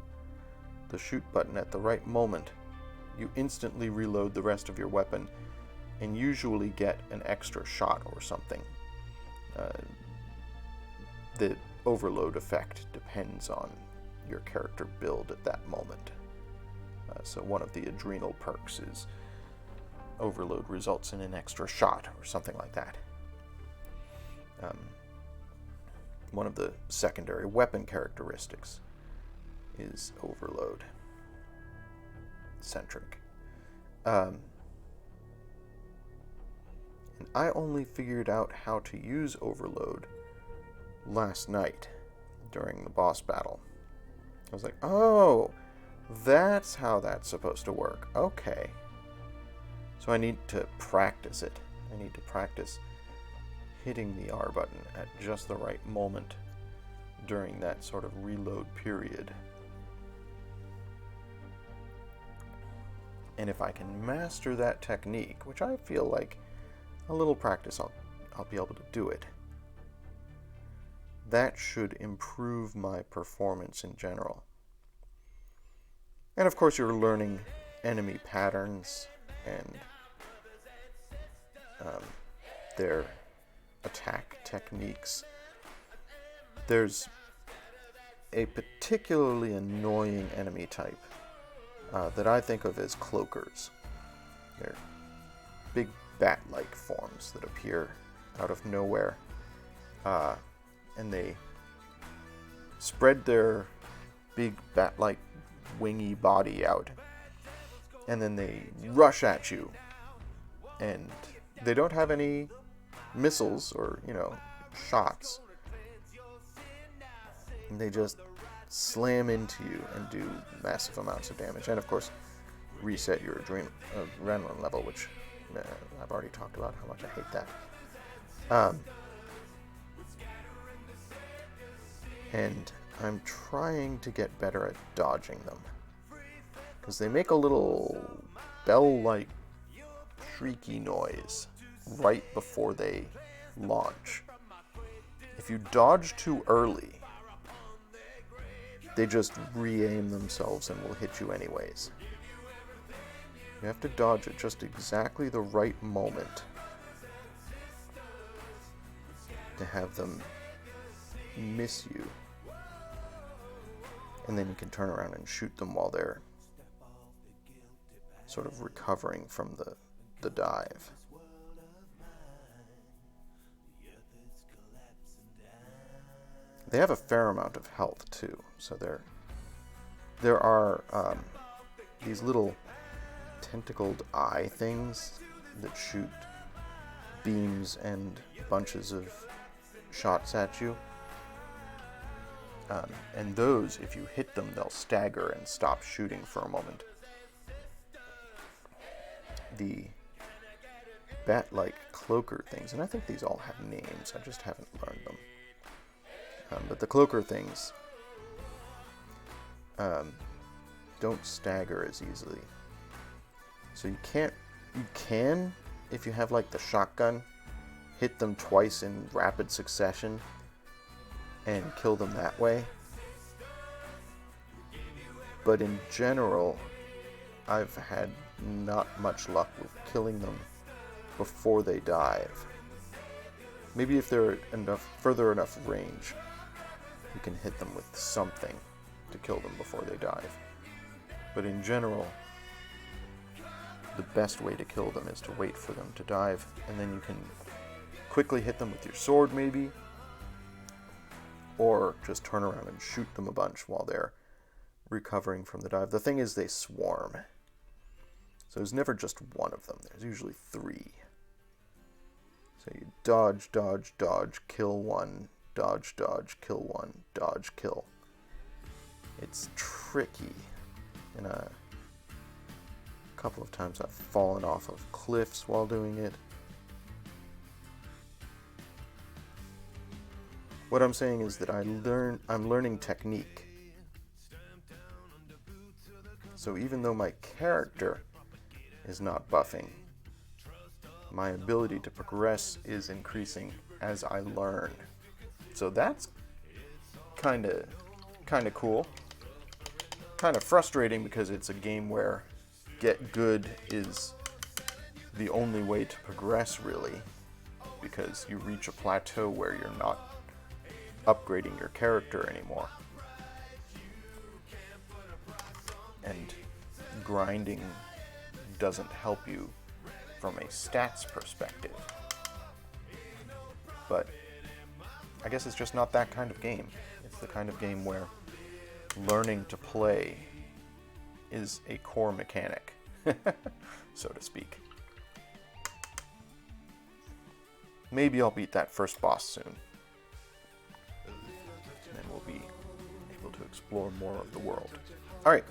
the shoot button, at the right moment, you instantly reload the rest of your weapon and usually get an extra shot or something. The overload effect depends on your character build at that moment. So one of the adrenal perks is overload results in an extra shot or something like that. One of the secondary weapon characteristics is overload centric. And I only figured out how to use overload last night during the boss battle. I was like, oh, that's how that's supposed to work. Okay. So I need to practice it. I need to practice hitting the R button at just the right moment during that sort of reload period. And if I can master that technique, which I feel like a little practice, I'll be able to do it. That should improve my performance in general. And of course, you're learning enemy patterns and their attack techniques. There's a particularly annoying enemy type that I think of as cloakers. They're big bat-like forms that appear out of nowhere, and they spread their big bat-like wingy body out, and then they rush at you, and they don't have any missiles or, shots. And they just slam into you and do massive amounts of damage, and of course reset your adrenaline level, which I've already talked about how much I hate that. And I'm trying to get better at dodging them, because they make a little bell-like shrieky noise right before they launch. If you dodge too early, they just re-aim themselves and will hit you anyways. You have to dodge at just exactly the right moment to have them miss you. And then you can turn around and shoot them while they're sort of recovering from the dive. They have a fair amount of health too, so there are these little tentacled eye things that shoot beams and bunches of shots at you. And those, if you hit them, they'll stagger and stop shooting for a moment. The bat-like cloaker things, and I think these all have names, I just haven't learned them. But the cloaker things don't stagger as easily. So you can, if you have like the shotgun, hit them twice in rapid succession and kill them that way. But in general, I've had not much luck with killing them before they dive. Maybe if they're further enough range, you can hit them with something to kill them before they dive. But in general, the best way to kill them is to wait for them to dive, and then you can quickly hit them with your sword maybe, or just turn around and shoot them a bunch while they're recovering from the dive. The thing is, they swarm. So there's never just one of them. There's usually 3. So you dodge, dodge, dodge, kill one, dodge, dodge, kill one, dodge, kill. It's tricky. And a couple of times I've fallen off of cliffs while doing it. What I'm saying is that I'm learning technique. So even though my character is not buffing, my ability to progress is increasing as I learn. So that's kind of cool. Kind of frustrating because it's a game where get good is the only way to progress, really, because you reach a plateau where you're not upgrading your character anymore. And grinding doesn't help you from a stats perspective. But I guess it's just not that kind of game. It's the kind of game where learning to play is a core mechanic, so to speak. Maybe I'll beat that first boss soon. And then we'll be able to explore more of the world. Alright,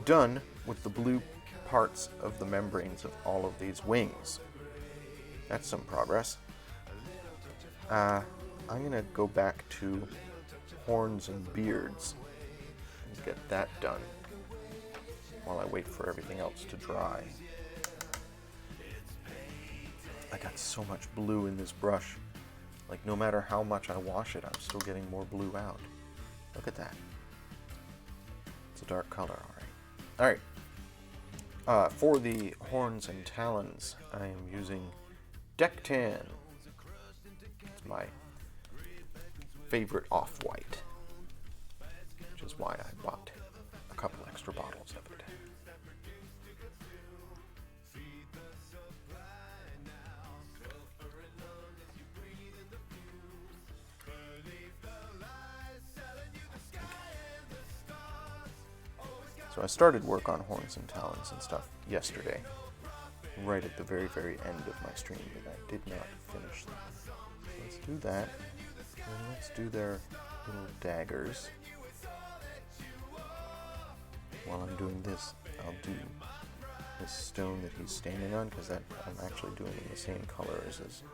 done with the blue parts of the membranes of all of these wings. That's some progress. I'm gonna go back to horns and beards and get that done while I wait for everything else to dry. I got so much blue in this brush. Like, no matter how much I wash it, I'm still getting more blue out. Look at that. It's a dark color, alright. Alright. For the horns and talons, I am using Deck Tan. It's my favorite off-white, which is why I bought a couple extra bottles of it. So I started work on horns and talons and stuff yesterday, right at the very, very end of my stream, but I did not finish them. So let's do that, and let's do their little daggers. While I'm doing this, I'll do this stone that he's standing on, because that I'm actually doing in the same color as his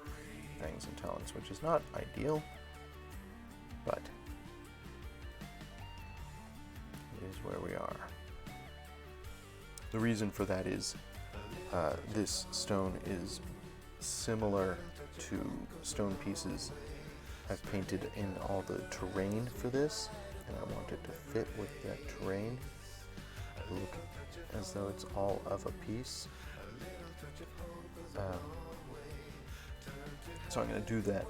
fangs and talons, which is not ideal, but it is where we are. The reason for that is this stone is similar to stone pieces I've painted in all the terrain for this, and I want it to fit with that terrain, look as though it's all of a piece. So I'm going to do that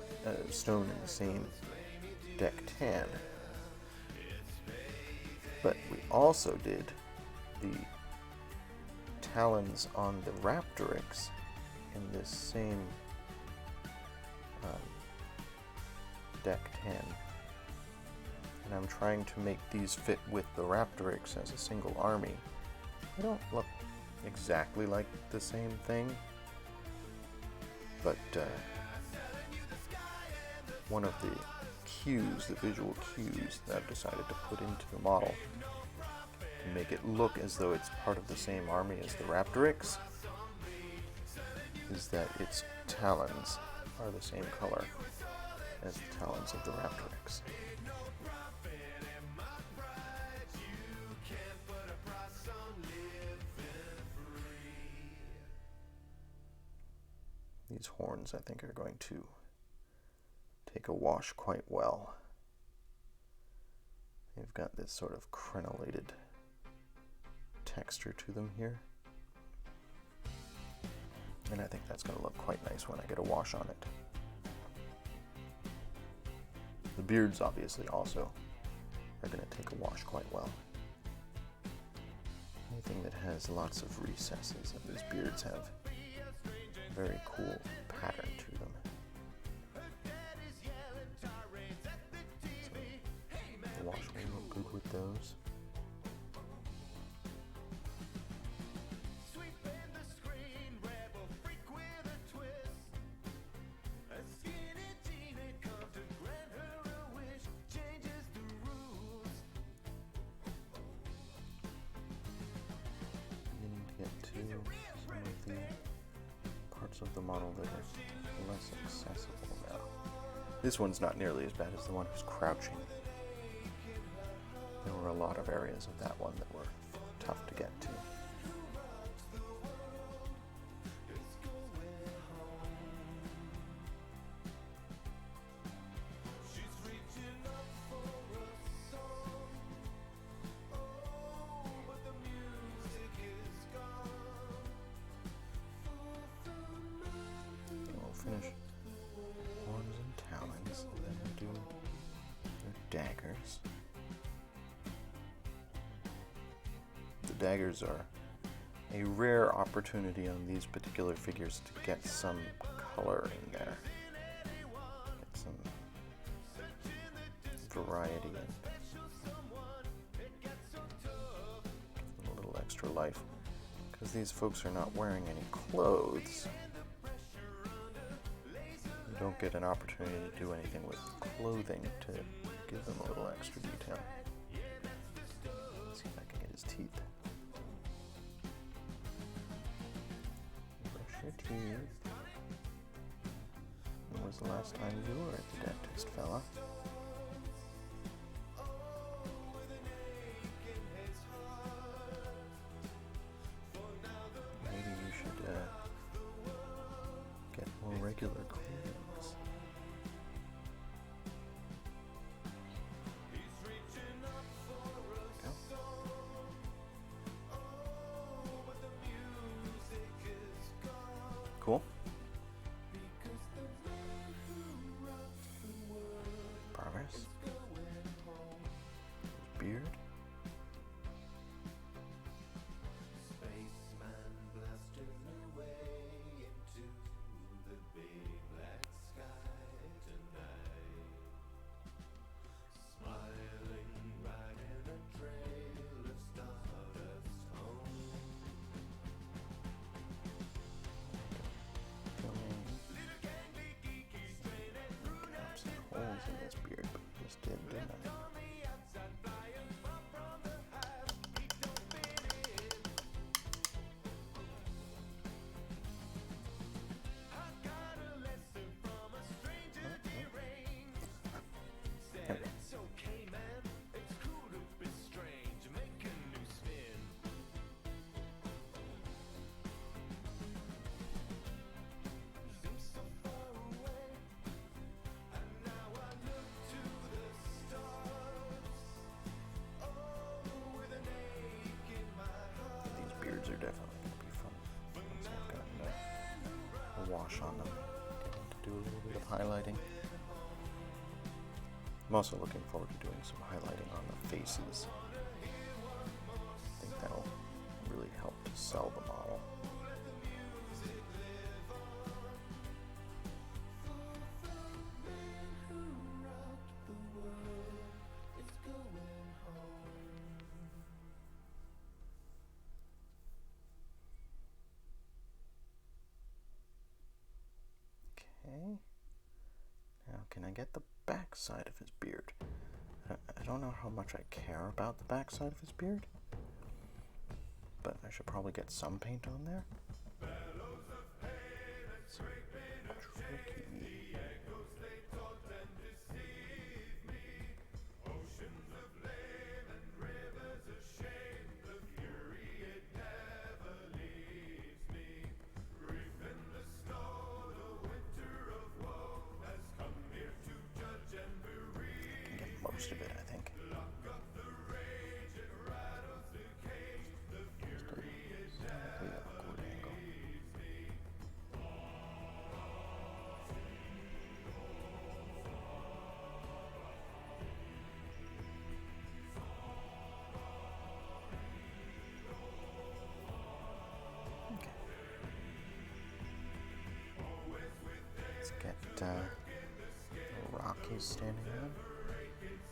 stone in the same Deck Tan. But we also did the talons on the Raptorix in this same Deck Tan. And I'm trying to make these fit with the Raptorix as a single army. They don't look exactly like the same thing, but one of the cues, the visual cues that I've decided to put into the model to make it look as though it's part of the same army as the Raptorix is that its talons are the same color as the talons of the Raptorix. These horns, I think, are going to take a wash quite well. They've got this sort of crenellated texture to them here. And I think that's going to look quite nice when I get a wash on it. The beards obviously also are going to take a wash quite well. Anything that has lots of recesses, and these beards have a very cool pattern to them. So the wash will look good with those. Of the model that are less accessible now. This one's not nearly as bad as the one who's crouching. There were a lot of areas of that one that were tough to get to. Finish horns and talons, and then we do their daggers. The daggers are a rare opportunity on these particular figures to get some color in there. Get some variety and a little extra life. Because these folks are not wearing any clothes. Don't get an opportunity to do anything with clothing to give them a little extra detail. Let's see if I can get his teeth. Brush your teeth. When was the last time you were at the dentist, fella? Maybe you should get more regular cleaning. Cool. Progress. Beard. Holes in this beard, but I just did, didn't I? Are definitely going to be fun once I've gotten a wash on them and do a little bit of highlighting. I'm also looking forward to doing some highlighting on the faces. I think that'll really help to sell the model. Okay. Now, can I get the back side of his beard? I don't know how much I care about the back side of his beard, but I should probably get some paint on there. It's tricky. Most of it, I think. Just a slightly awkward angle. he's standing on. A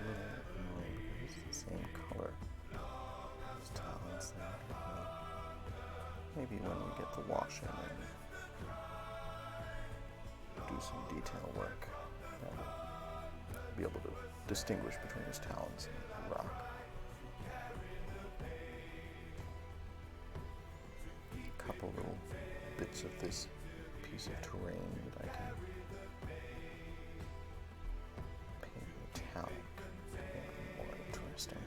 little annoying because it's the same color as talons there. Maybe when we get the wash in and do some detail work, we'll be able to distinguish between his talons and the rock. A couple little bits of this piece of terrain that I can paint metallic and more interesting.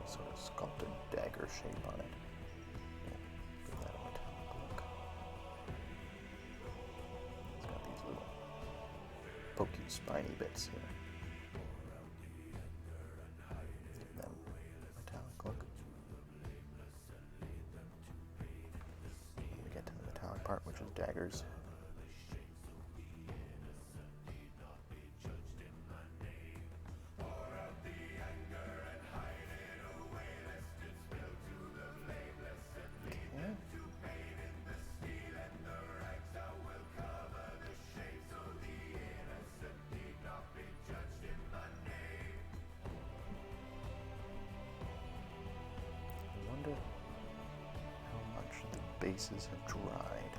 Sort of sculpted dagger shape on it. Give that a metallic look. It's got these little pokey, spiny bits here. Give them a metallic look. When we get to the metallic part, which is daggers. Bases have dried.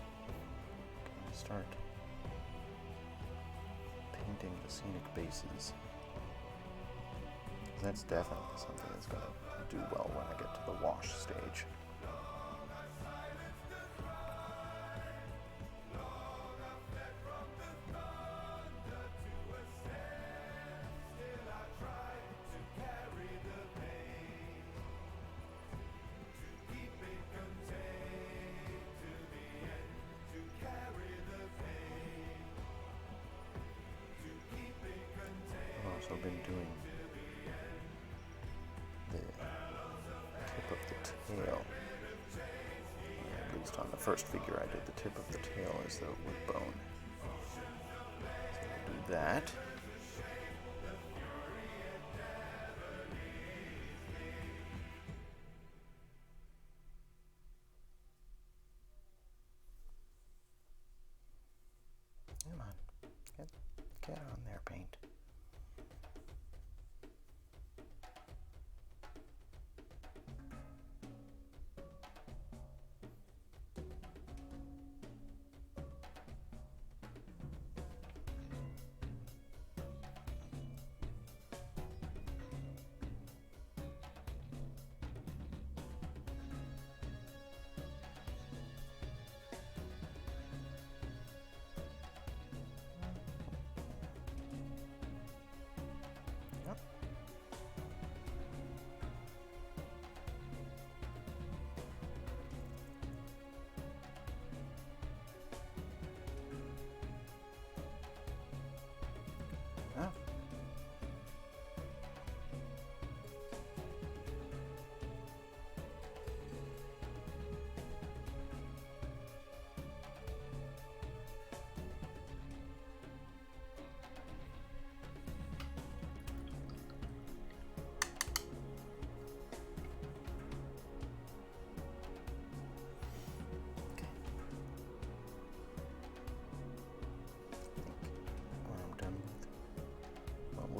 Can we start painting the scenic bases? That's definitely something that's going to do well when I get to the wash stage. I've been doing the tip of the tail. At least on the first figure I did the tip of the tail as though it were bone. So we'll do that. Come on. Get on there, paint.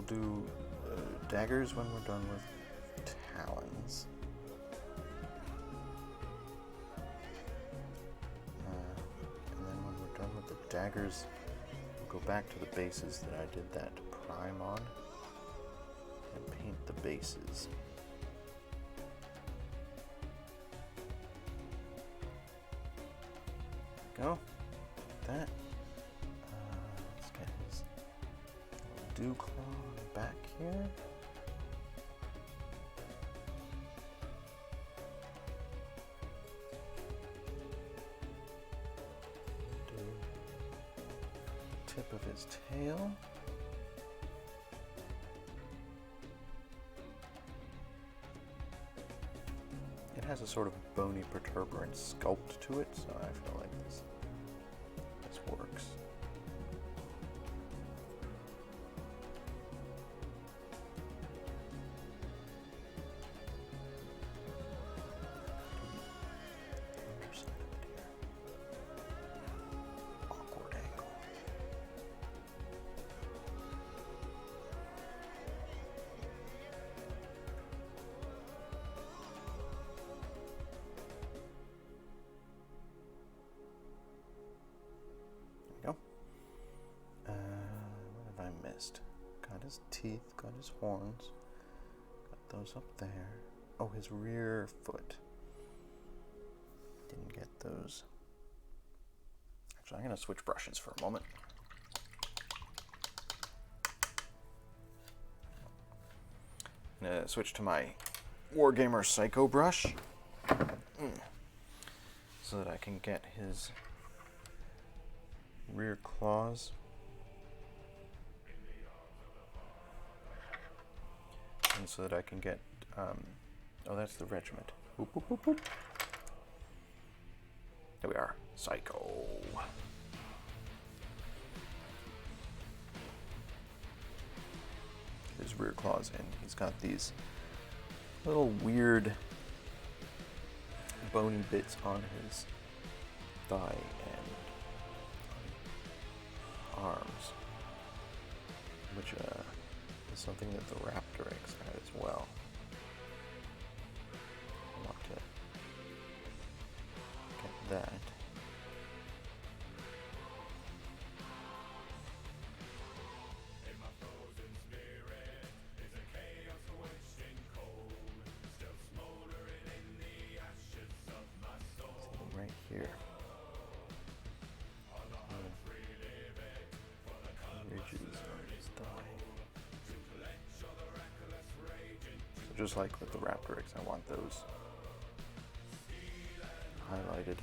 Do daggers when we're done with talons. And then when we're done with the daggers, we'll go back to the bases that I did that prime on and paint the bases. Go. That. Let's get his dew claw on the back here. Do tip of his tail. It has a sort of bony protuberant sculpt to it, so I feel like this works. missed. Got his teeth, got his horns. Got those up there. Oh, his rear foot. Didn't get those. Actually, I'm going to switch brushes for a moment. I'm going to switch to my Wargamer Psycho brush so that I can get his rear claws. And so that I can get, oh, that's the regiment. Boop, boop, boop, boop. There we are. Psycho. His rear claws, and he's got these little weird bony bits on his thigh and arms, which is something that the Raptor eggs had as well. I want to get that. Right here. Ridges on his thigh. So just like with the Raptor eggs, I want those highlighted.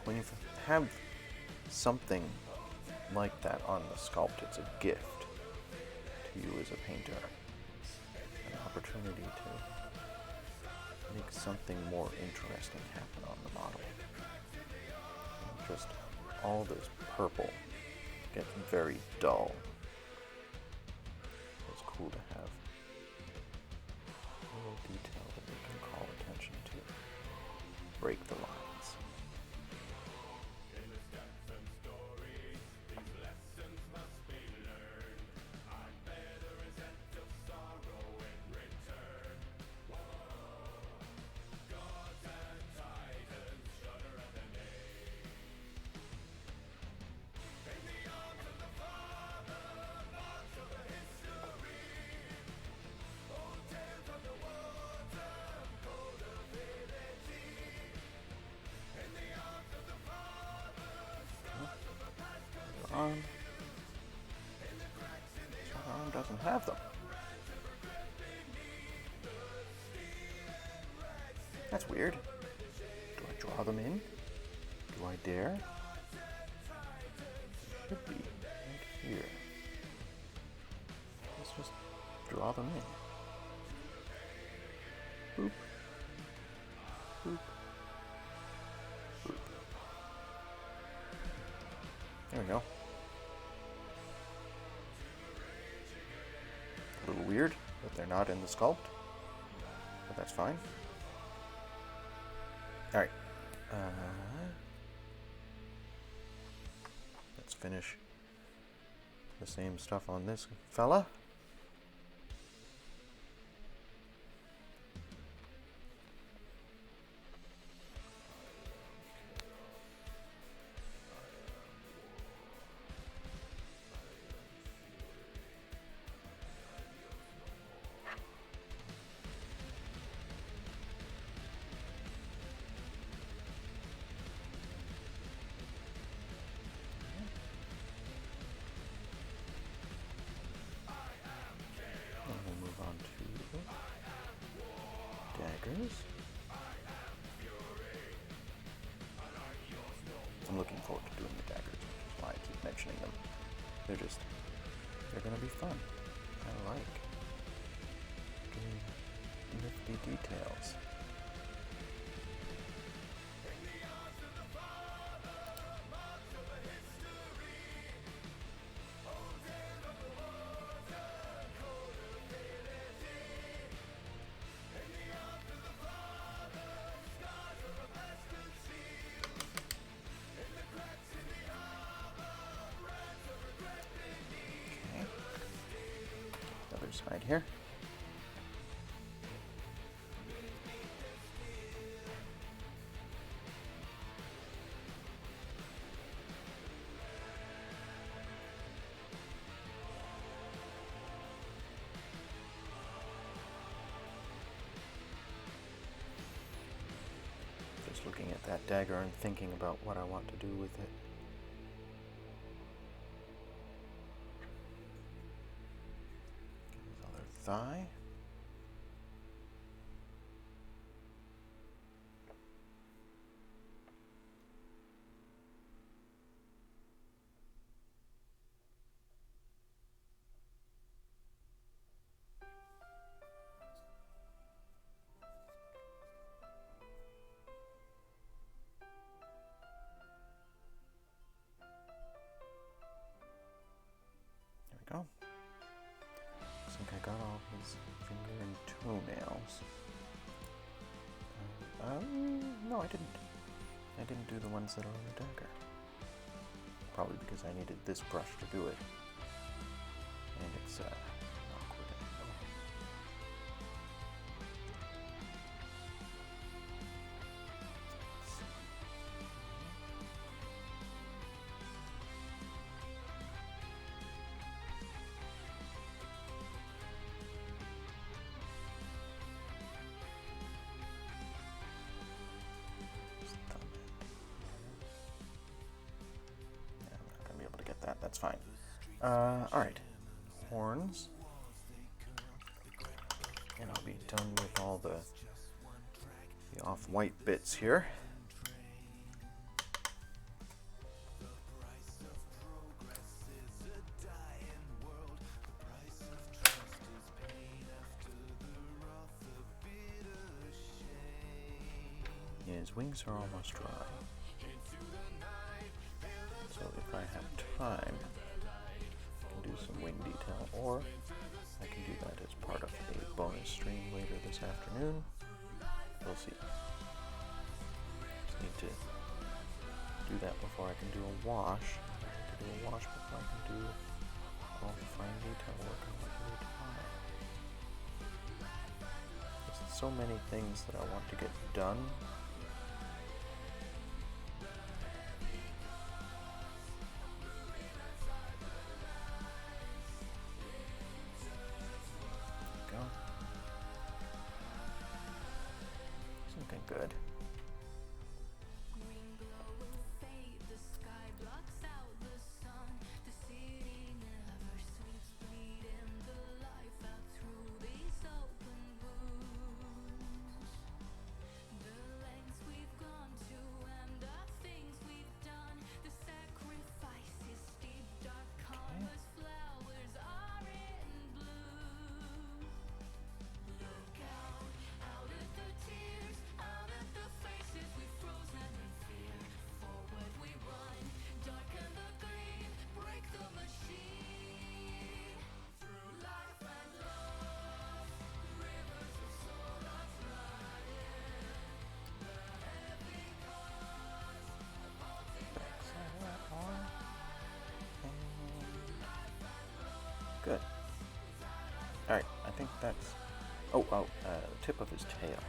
When you have something like that on the sculpt, it's a gift to you as a painter. An opportunity to make something more interesting happen on the model. And just all this purple gets very dull. It's cool to have a little detail that we can call attention to. Break the lines. Arm. His arm doesn't have them. That's weird. Do I draw them in? Do I dare? It should be right here. Let's just draw them in. Boop. Boop. Boop. There we go. A little weird that they're not in the sculpt, but that's fine. Alright. Let's finish the same stuff on this fella. I'm looking forward to doing the daggers, which is why I keep mentioning them. They're gonna be fun. I like getting nifty details. Side here. just looking at that dagger and thinking about what I want to do with it. Other thigh. Go. Looks like I got all his finger and toenails. No, I didn't. I didn't do the ones that are on the dagger. Probably because I needed this brush to do it. And it's awkward. That's fine. Alright. Horns. And I'll be done with all the off-white bits here. His wings are almost dry. So if I have time, I can do some wing detail, or I can do that as part of a bonus stream later this afternoon. We'll see. Just need to do that before I can do a wash. I need to do a wash before I can do all the fine detail work I want to do tomorrow. There's so many things that I want to get done. Good. Good. Alright, I think that's... tip of his tail.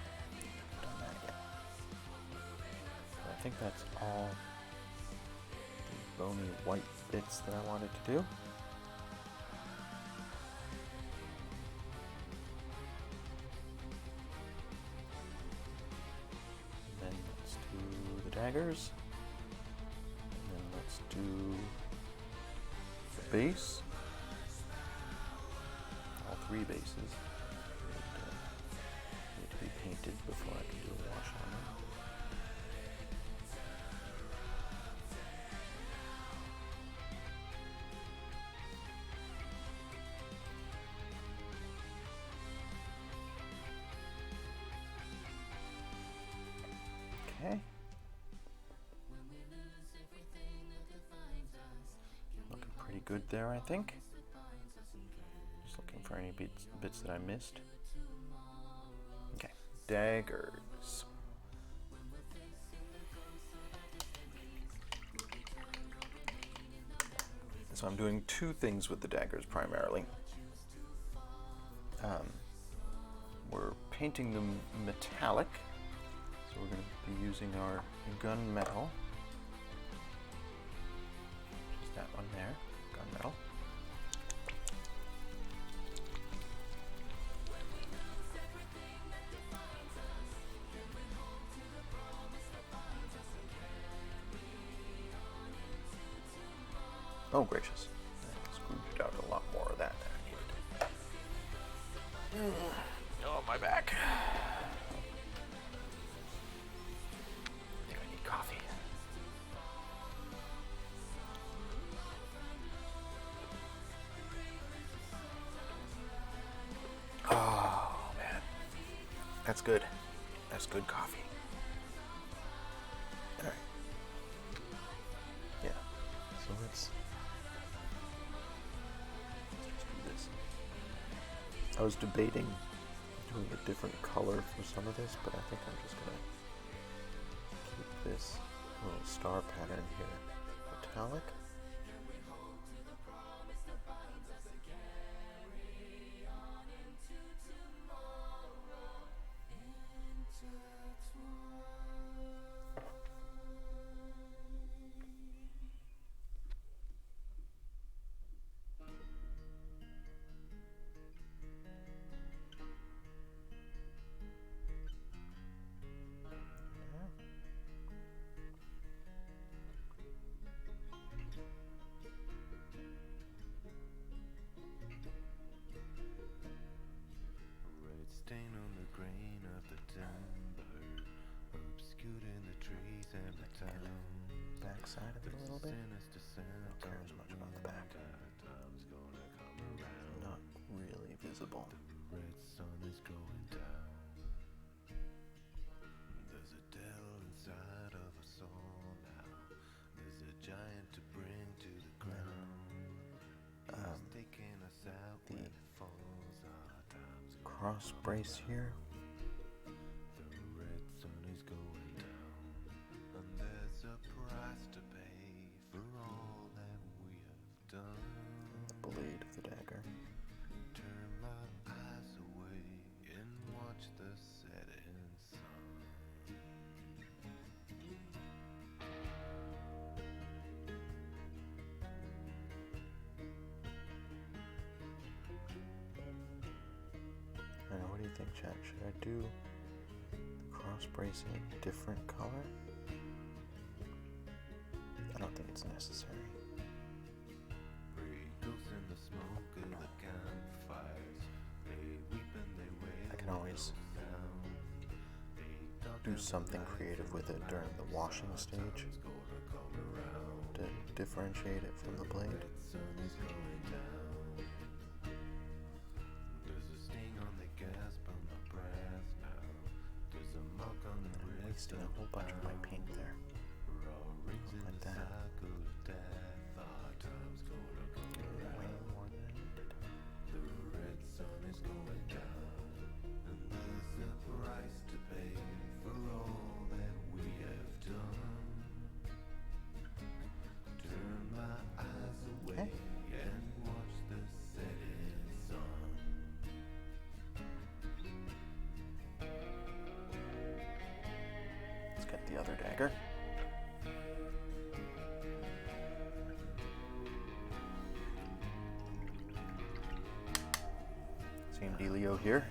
I've done that yet. So I think that's all the bony white bits that I wanted to do. And then let's do the daggers. And then let's do the base. All three bases need to be painted before I can do a wash on them. Okay. Looking pretty good there, I think. Just looking for any bits that I missed. Okay, daggers. So I'm doing two things with the daggers primarily. We're painting them metallic. So we're going to be using our gun metal. Just that one there, gun metal. Oh, gracious. I squeezed out a lot more of that than I needed. Oh, my back. I think I need coffee. Oh, man. That's good. That's good coffee. All right. Yeah. So let's just do this. I was debating doing a different color for some of this, but I think I'm just gonna keep this little star pattern here metallic. Stain on the grain of the timber, obscured in the trees and the town. Backside of it a little bit. Don't care as much about the back. Not really visible. The red sun is going down. There's a devil inside of us all now. There's a giant to bring to the ground. He's taking us out when it falls. Our time's going cross brace here. The red sun is going down, and there's a price to pay for all that we have done. The blade of the dagger. Turn my eyes away and watch the setting sun. I know, what do you think, chat? Should I do the cross bracing a different color? I don't think it's necessary. Ghosts in the smoke of the campfires. They weep and they wail. I can always do something creative with it during the washing stage to differentiate it from the blade. There's a sting on the gas from the brass now. There's a mark on the I'm wasting a whole bunch of my paint there. Like that. Way more than I needed. The red sun is going down, and there's a price to pay for all that we have done. Turn my eyes away and watch the setting sun. Let's get the other dagger. Same dealio here.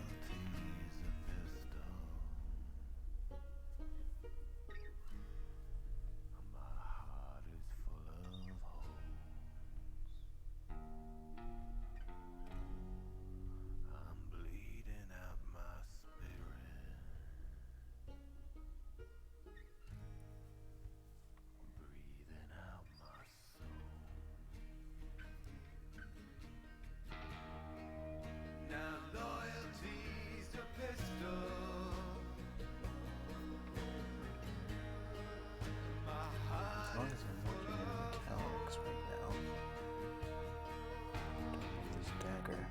My heart is full of holes. I'm bleeding out my spirit. Breathing out my soul. Now loyalty's a pistol. My heart As long as I'm working in metallics right now. This dagger.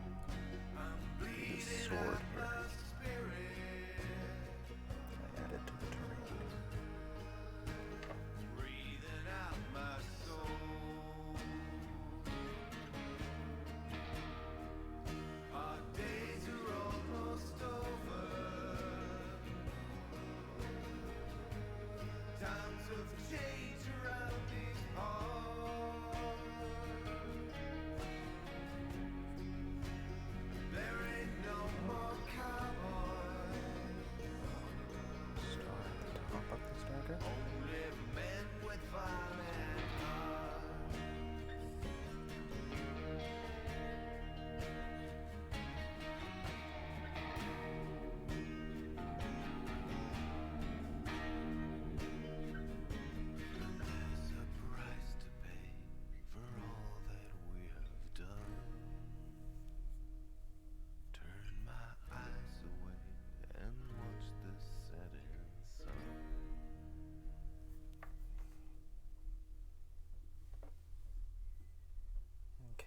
This sword here. I added to the terrain. breathing out my soul. Our days are almost over. Times of change around these parts. There ain't no more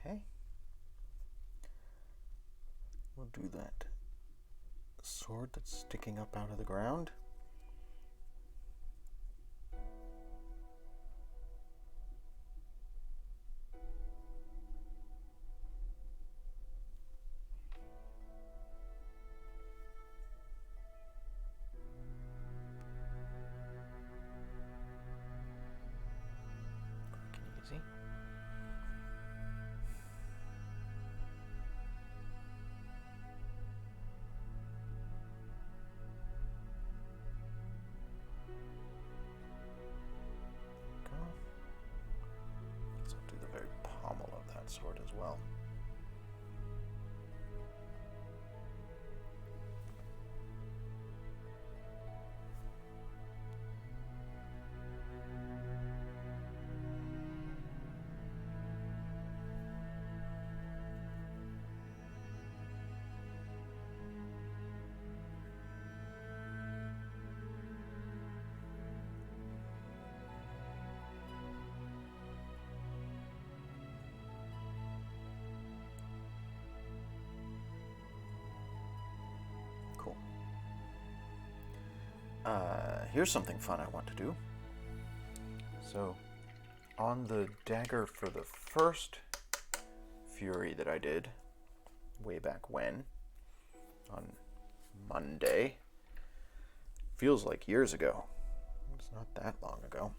Okay. We'll do that sword that's sticking up out of the ground. Quick and easy. So do the very pommel of that sword as well. Cool. Here's something fun I want to do. So, on the dagger for the first Fury that I did, way back when, on Monday, feels like years ago. It's not that long ago.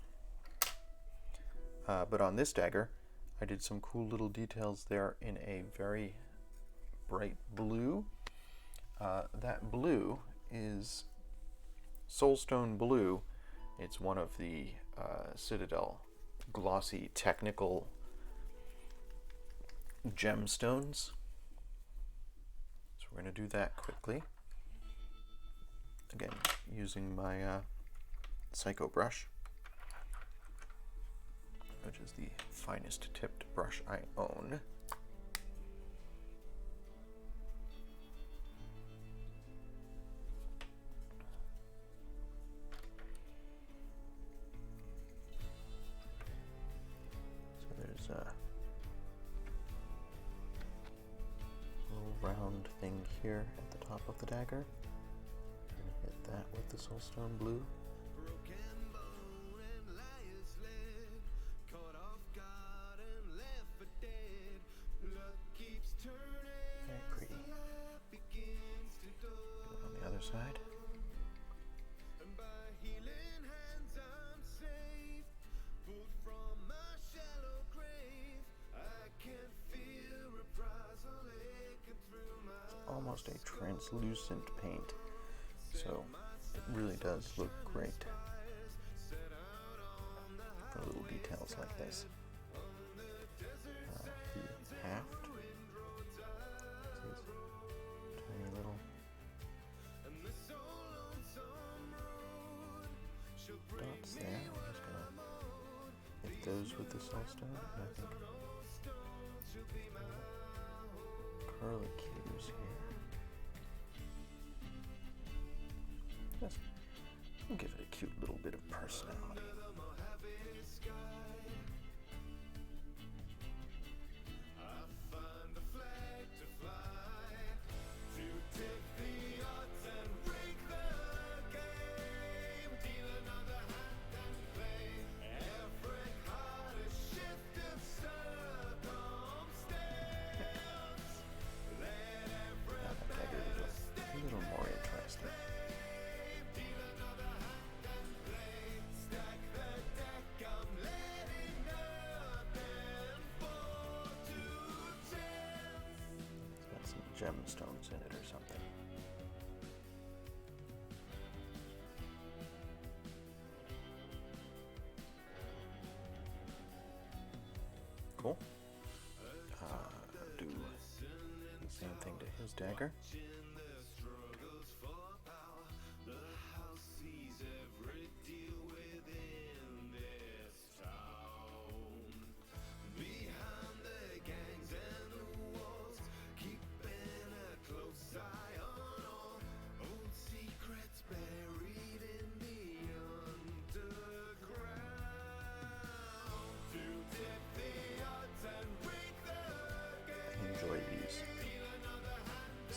But on this dagger, I did some cool little details there in a very bright blue. That blue is Soulstone Blue. It's one of the Citadel glossy technical gemstones. So we're going to do that quickly. Again, using my Psycho brush, which is the finest tipped brush I own. So there's a little round thing here at the top of the dagger. I'm going to hit that with the Soulstone Blue. Very pretty. On the other side. Almost a translucent paint, so it really does look great for little details like this. The haft, these tiny little dots there. I'm just gonna hit those with the soulstone, and I think curly cues here. Just give it a cute little bit of personality. A little more interesting. It's got some gemstones in it or something. Cool. Do the same thing to his dagger.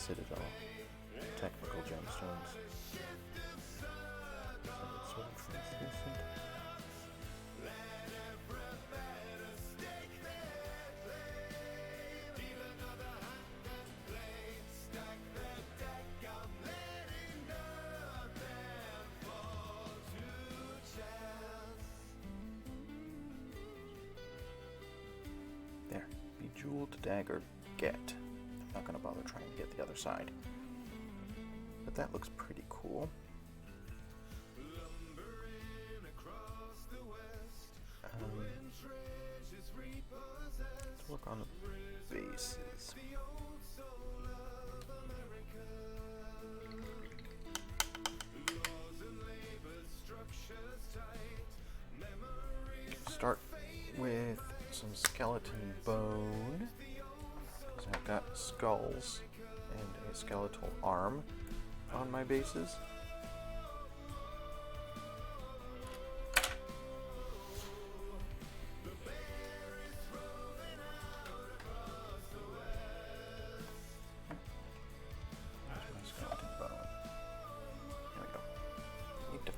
Citadel. Technical gemstones. Sort of translucent. There. Bejeweled dagger get. I'm not going to bother trying to get the other side. But that looks pretty cool. Let's work on the bases. Start with some skeleton bone, because I've got skulls and a skeletal arm on my bases.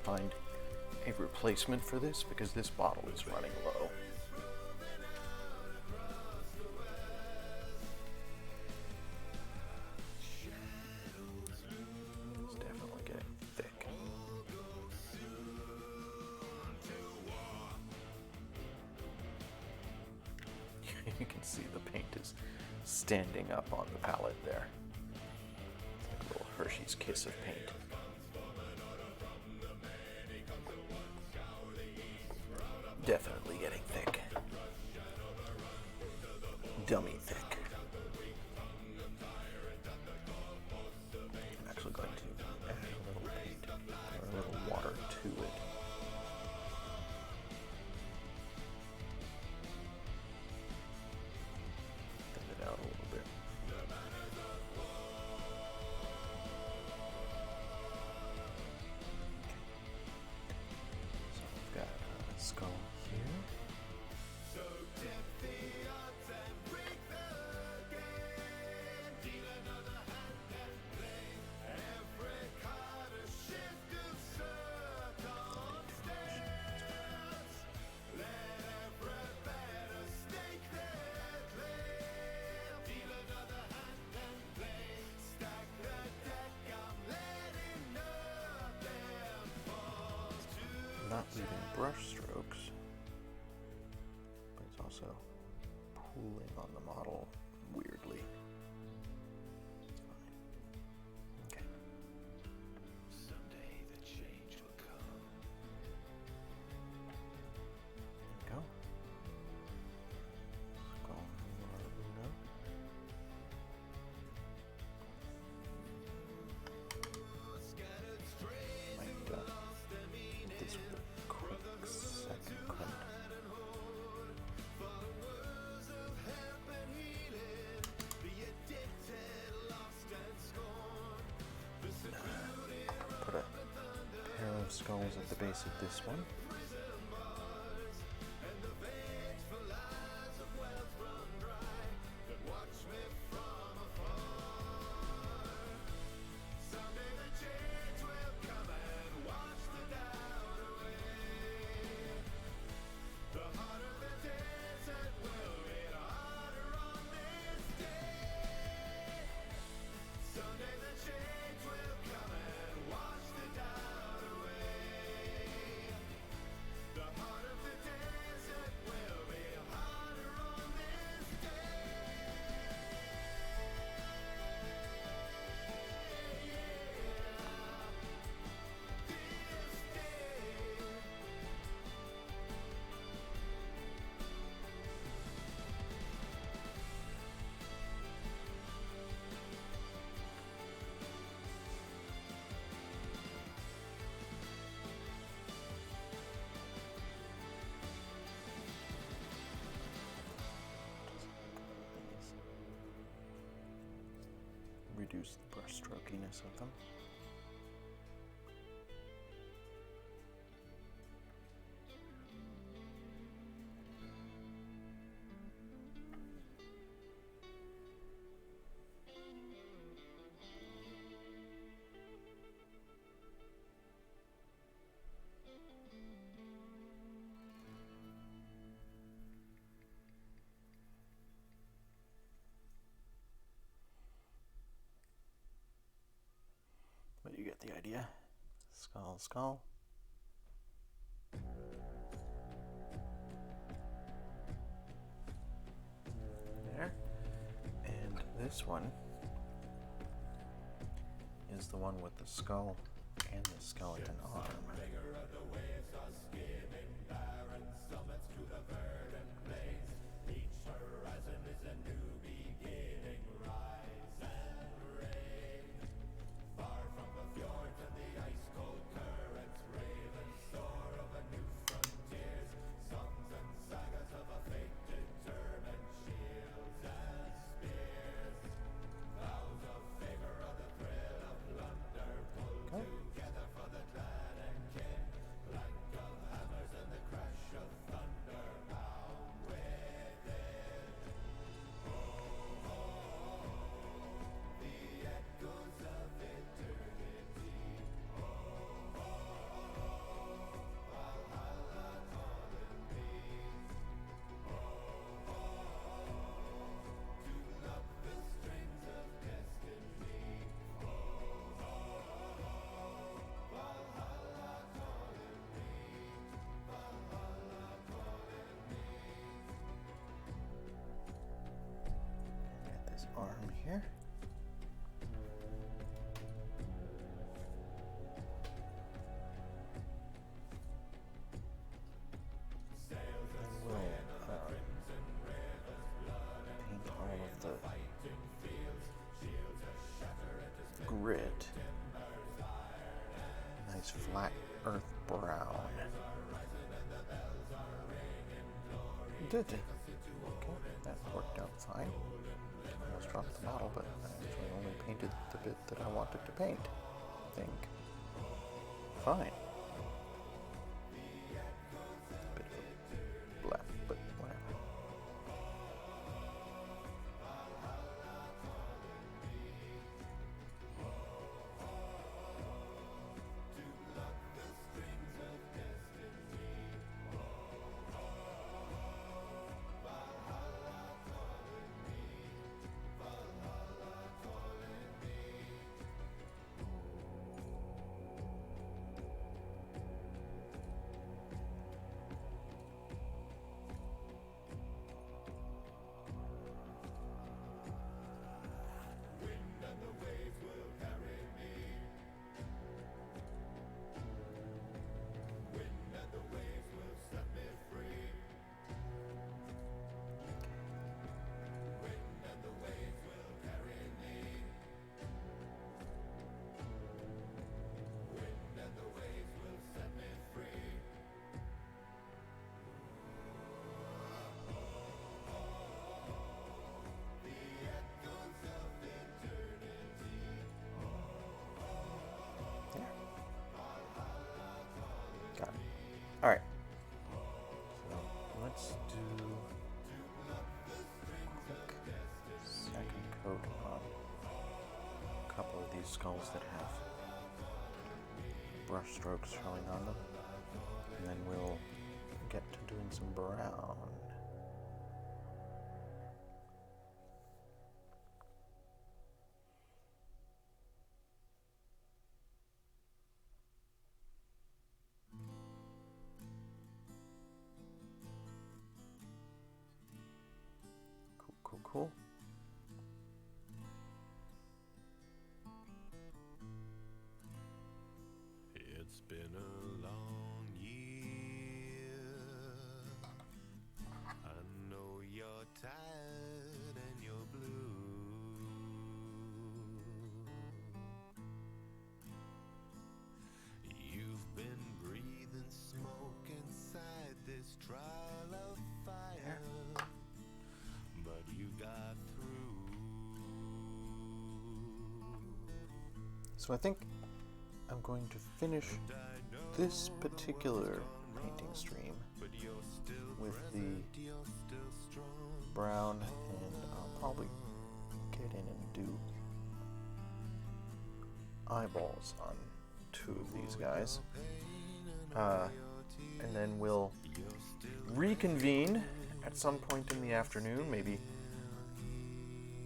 Find a replacement for this because this bottle is running low. It's definitely getting thick. You can see the paint is standing up on the palette there. It's like a little Hershey's Kiss of paint. Definitely getting thick. Dummy thick. I'm actually going to add a little paint or a little water to it. Thin it out a little bit. So I've got a skull here. Not leaving brush strokes, but it's also pooling on the model weirdly. It's fine. Okay. Someday the change will come. There we go. Skull Luna. Might get this with a quick second cut. Put a pair of skulls at the base of this one. Reduce the brush strokiness of them. idea. Skull, skull. There. And this one is the one with the skull and the skeleton arm. Arm here. And we'll paint all of the grit. Nice flat earth brown. Did it? Okay, that worked out fine. Almost dropped the model, but I actually only painted the bit that I wanted to paint, I think. Fine. Bit of a black, but whatever. Got it. All right. So let's do a quick second coat on a couple of these skulls that have brush strokes showing on them, and then we'll get to doing some brown. Cool. It's been a long year. I know you're tired and you're blue. You've been breathing smoke inside this trial of fire. But you got through. So I think I'm going to finish this particular painting stream with the brown, and I'll probably get in and do eyeballs on two of these guys. And then we'll reconvene at some point in the afternoon, maybe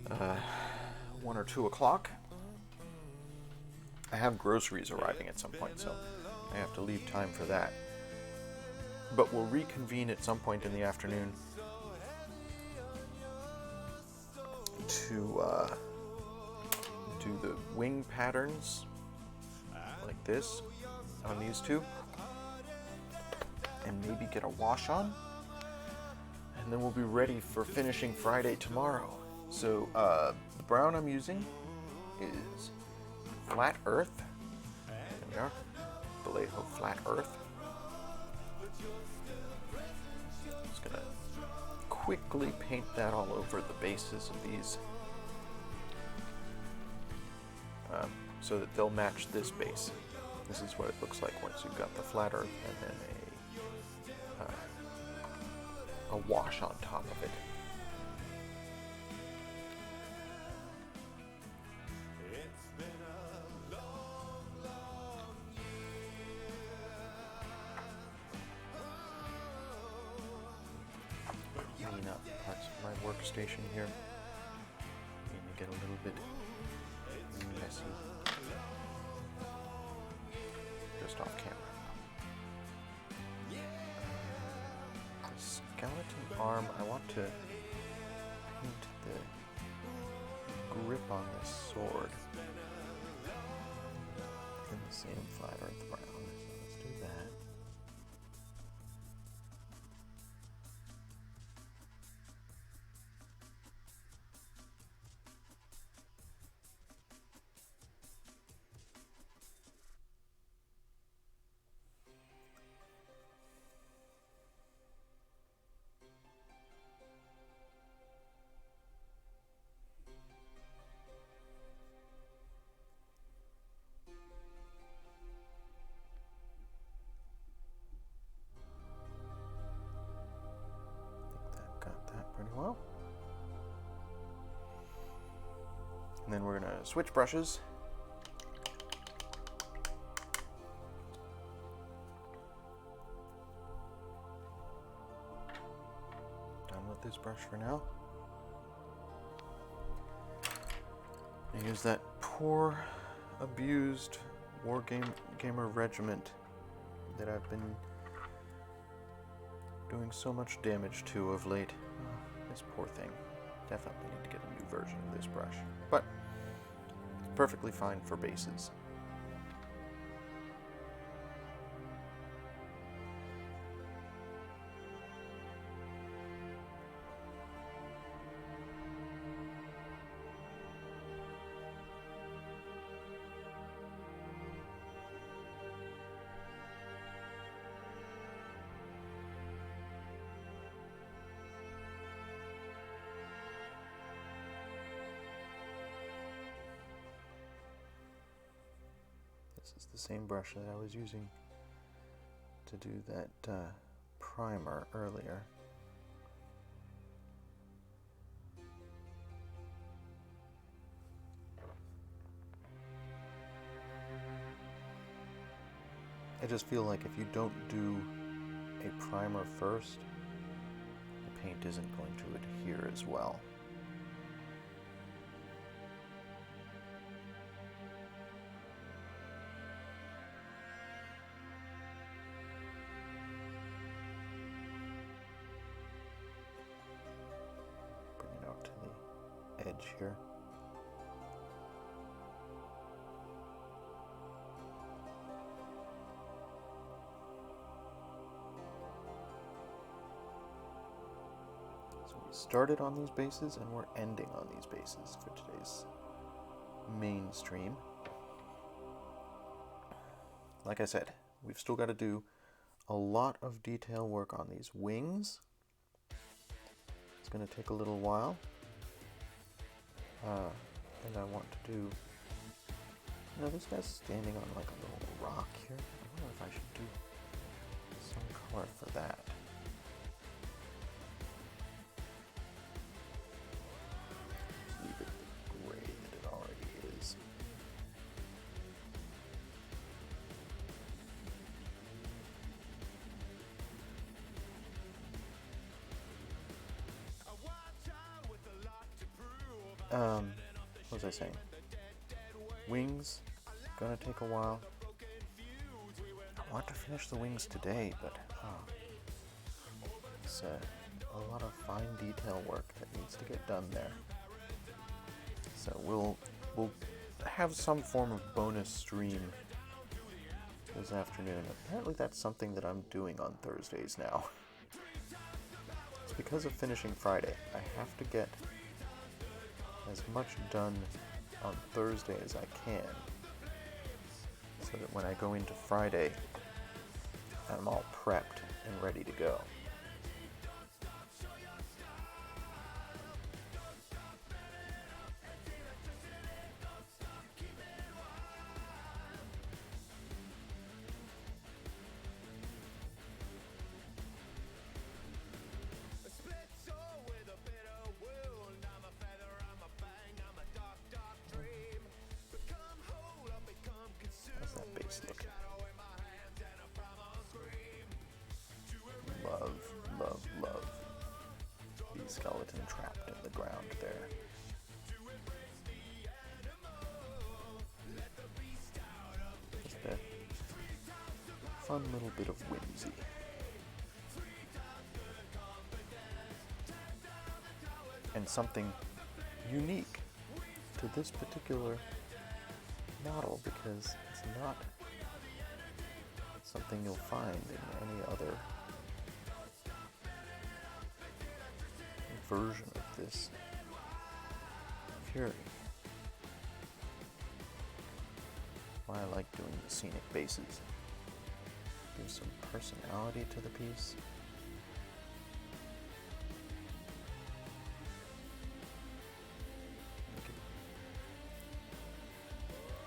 1 or 2 o'clock, I have groceries arriving at some point, so I have to leave time for that. But we'll reconvene at some point in the afternoon to do the wing patterns like this on these two, and maybe get a wash on, and then we'll be ready for finishing Friday tomorrow. So the brown I'm using is Flat Earth. There we are, Vallejo Flat Earth. Just gonna quickly paint that all over the bases of these so that they'll match this base. This is what it looks like once you've got the flat earth and then a wash on top of it. Clean up parts of my workstation here. And you get a little bit messy. Just off camera. The skeleton arm, I want to paint the grip on this sword in the same flat earth brown. So let's do that. Pretty well. And then we're going to switch brushes. Done with this brush for now. I use that poor, abused gamer regiment that I've been doing so much damage to of late. This poor thing. Definitely need to get a new version of this brush. But perfectly fine for bases. This is the same brush that I was using to do that primer earlier. I just feel like if you don't do a primer first, the paint isn't going to adhere as well. Edge here. So we started on these bases and we're ending on these bases for today's main stream. Like I said, we've still got to do a lot of detail work on these wings. It's going to take a little while. And I want to do, this guy's standing on like a little rock here. I wonder if I should do some color for that. Just leave it the gray that it already is. What was I saying? Wings, gonna take a while. I want to finish the wings today, but it's a lot of fine detail work that needs to get done there. So we'll have some form of bonus stream this afternoon. Apparently that's something that I'm doing on Thursdays now. It's because of finishing Friday. I have to get as much done on Thursday as I can, so that when I go into Friday, I'm all prepped and ready to go. How's that base looking? Love the skeleton trapped in the ground there. Just a fun little bit of whimsy. And something unique to this particular model, because it's not something you'll find in any other version of this Fury. Why I like doing the scenic bases. Gives some personality to the piece. Make it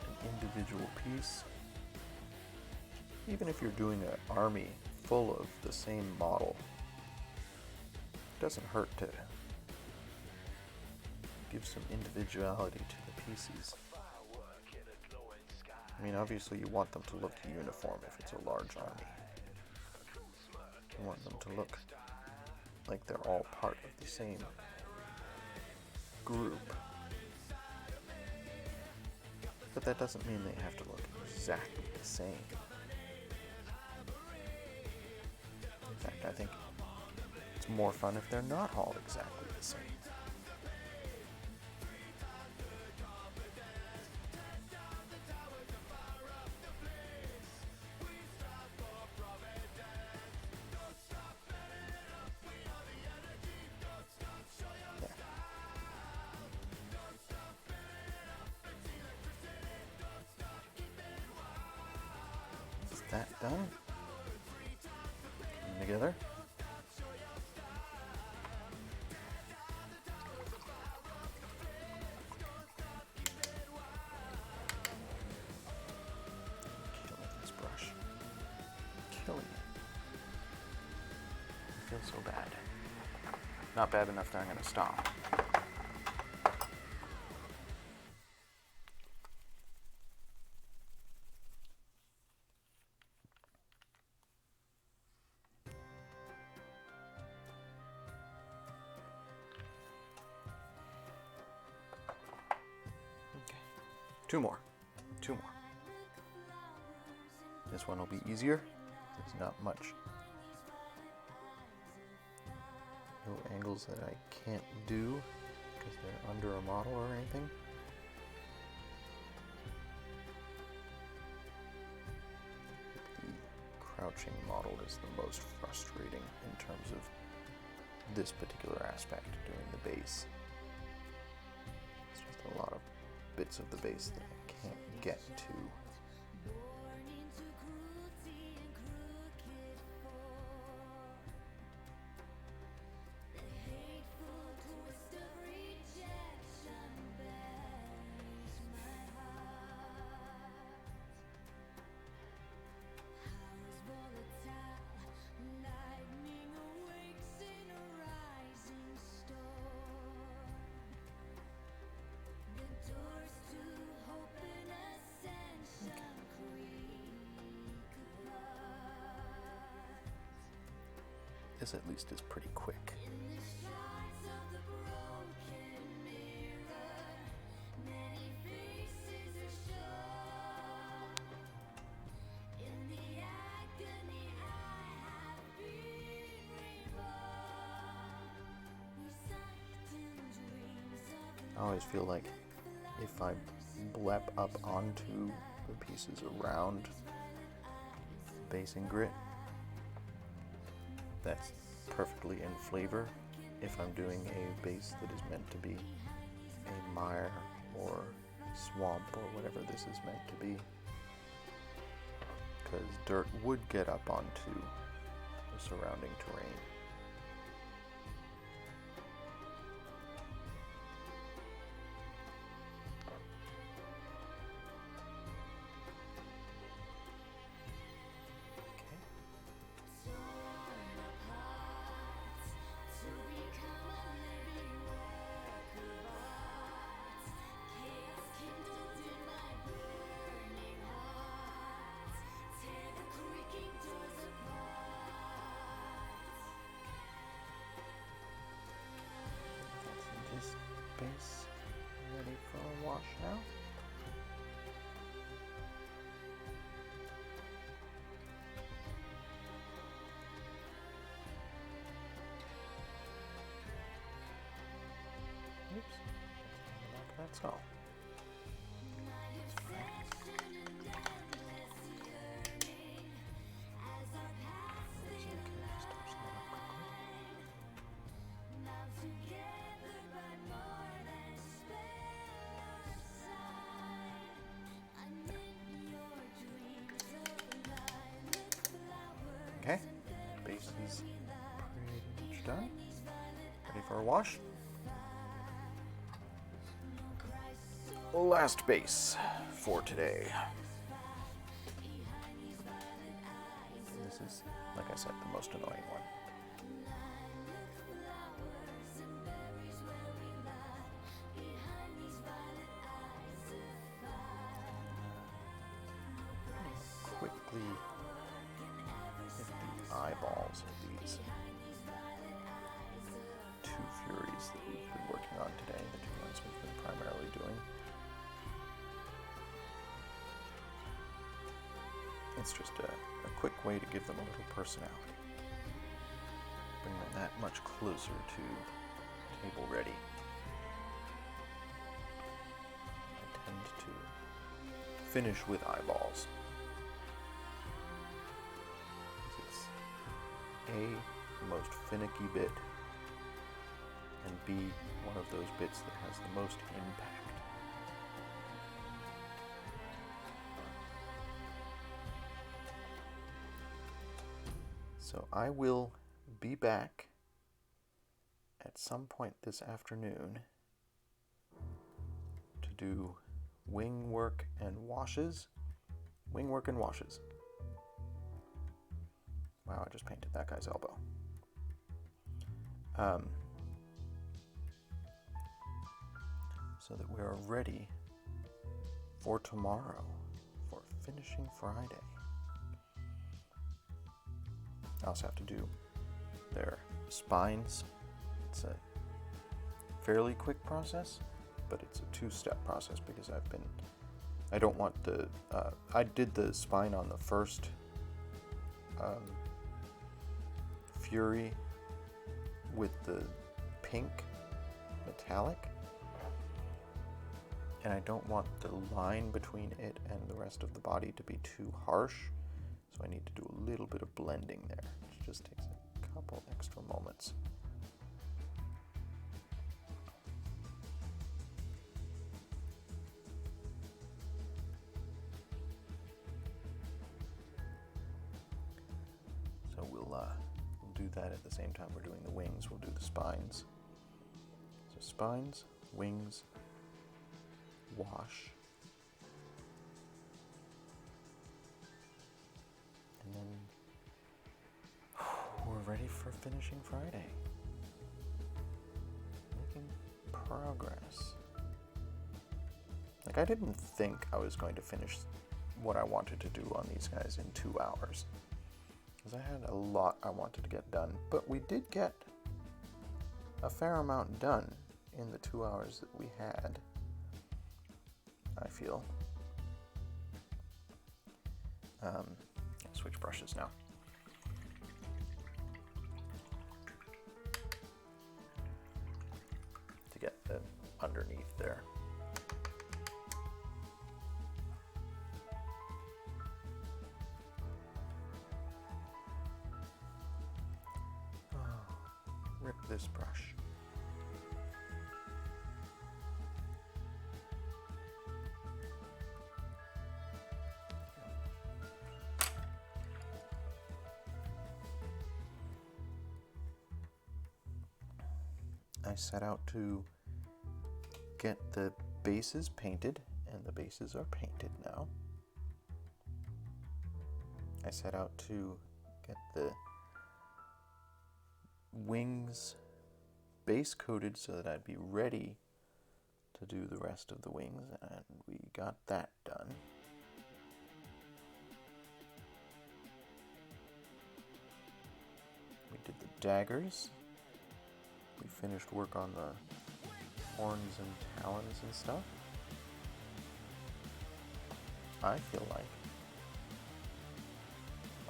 an individual piece. Even if you're doing an army full of the same model, it doesn't hurt to give some individuality to the pieces. I mean, obviously you want them to look uniform if it's a large army. You want them to look like they're all part of the same group. But that doesn't mean they have to look exactly the same. In fact, I think it's more fun if they're not all exactly the same. Is that done? Coming together. Killing this brush. Killing it. I feel so bad. Not bad enough that I'm gonna stop. Two more. This one will be easier. There's not much. No angles that I can't do because they're under a model or anything. The crouching model is the most frustrating in terms of this particular aspect, doing the base. It's just a lot of bits of the base that I can't get to. This at least is pretty quick. I always feel like if I blep up onto the pieces around base and grit, that's perfectly in flavor if I'm doing a base that is meant to be a mire or swamp or whatever this is meant to be. Because dirt would get up onto the surrounding terrain. Base ready for a wash now. Oops, that's all. Okay, base is pretty much done. Ready for a wash. Last base for today. This is, like I said, the most annoying one. Quickly hit the eyeballs of these two Furies that we've been working on today, the two ones we've been primarily doing. It's just a quick way to give them a little personality. Bring them that much closer to table ready. I tend to finish with eyeballs. It's A, the most finicky bit, and B, one of those bits that has the most impact. So I will be back at some point this afternoon to do wing work and washes. Wing work and washes. Wow, I just painted that guy's elbow. So that we are ready for tomorrow, for finishing Friday. I also have to do their spines. It's a fairly quick process, but it's a two-step process because I don't want the, I did the spine on the first Fury with the pink metallic, and I don't want the line between it and the rest of the body to be too harsh. So I need to do a little bit of blending there, which just takes a couple extra moments. So we'll do that at the same time we're doing the wings. We'll do the spines. So spines, wings, wash. And then we're ready for finishing Friday. Making progress. Like, I didn't think I was going to finish what I wanted to do on these guys in 2 hours. Because I had a lot I wanted to get done. But we did get a fair amount done in the 2 hours that we had, I feel. Switch brushes now. To get the underneath there. Rip this brush. I set out to get the bases painted, and the bases are painted now. I set out to get the wings base coated so that I'd be ready to do the rest of the wings, and we got that done. We did the daggers. We finished work on the horns and talons and stuff. I feel like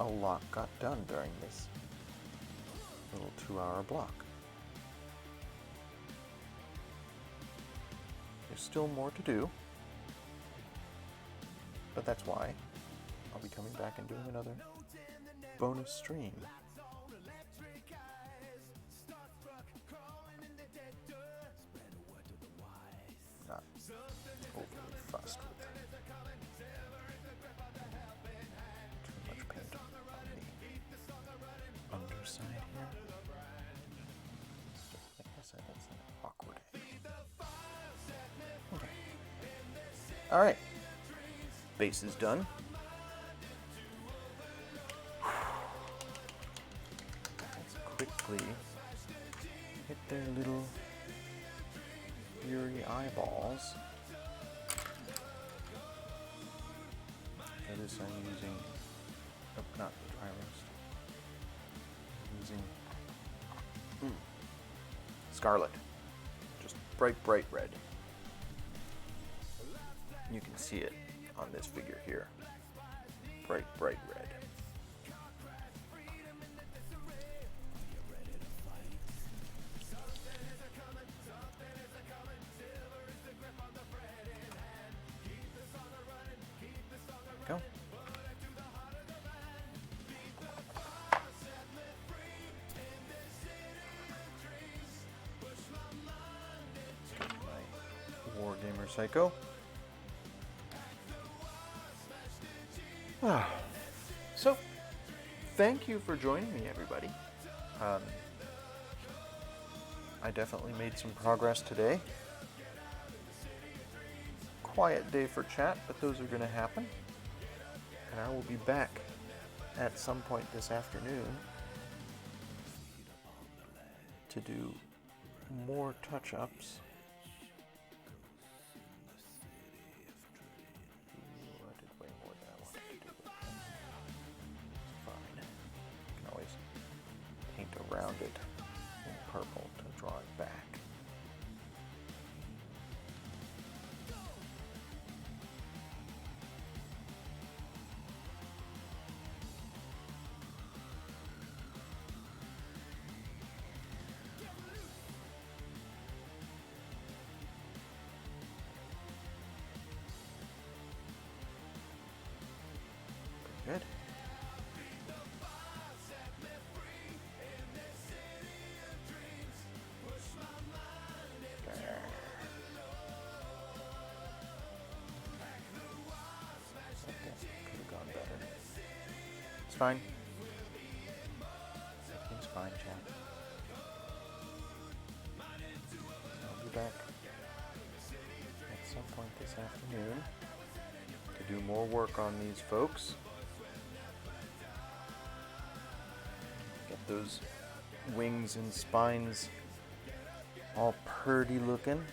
a lot got done during this little 2-hour block. There's still more to do, but that's why I'll be coming back and doing another bonus stream. Not overly fussed with too much paint on the underside here. Like I said, that's an awkward angle. Okay. Alright. Base is done. Let's quickly hit their little Fury eyeballs. For this I'm using, not dry roast. I'm using scarlet. Just bright red. You can see it on this figure here. Bright red. Go. Wargamer Psycho. So, thank you for joining me, everybody. I definitely made some progress today. Quiet day for chat, but those are going to happen. And I will be back at some point this afternoon to do more touch-ups. I did way more than I wanted to do with them. It's fine. You can always paint around it in purple to draw it back. Good. There. Okay, could have gone better. It's fine. Everything's fine, chat. I'll be back at some point this afternoon to do more work on these folks. Get those wings and spines all purty looking.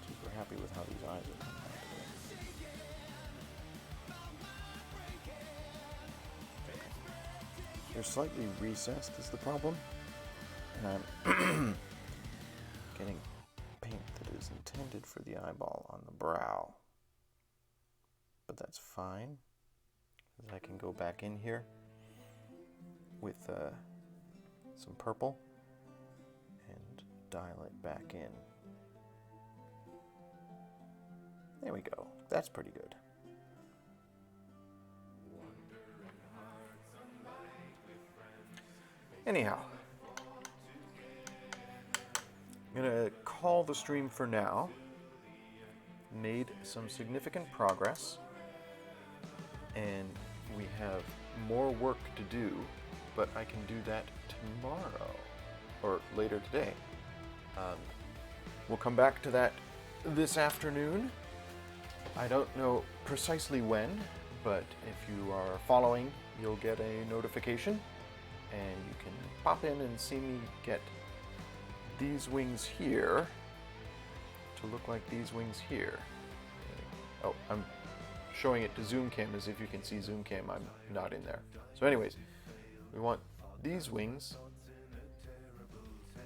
Super happy with how these eyes are coming out today. They're slightly recessed is the problem. And I'm getting paint that is intended intended for the eyeball on the brow. But that's fine, because I can go back in here with some purple and dial it back in. There we go. That's pretty good. Anyhow, I'm going to call the stream for now. Made some significant progress, and we have more work to do, but I can do that tomorrow, or later today. We'll come back to that this afternoon. I don't know precisely when, but if you are following, you'll get a notification, and you can pop in and see me get these wings here to look like these wings here. Oh, I'm showing it to zoom cam as if you can see zoom cam. I'm not in there. So anyways, we want these wings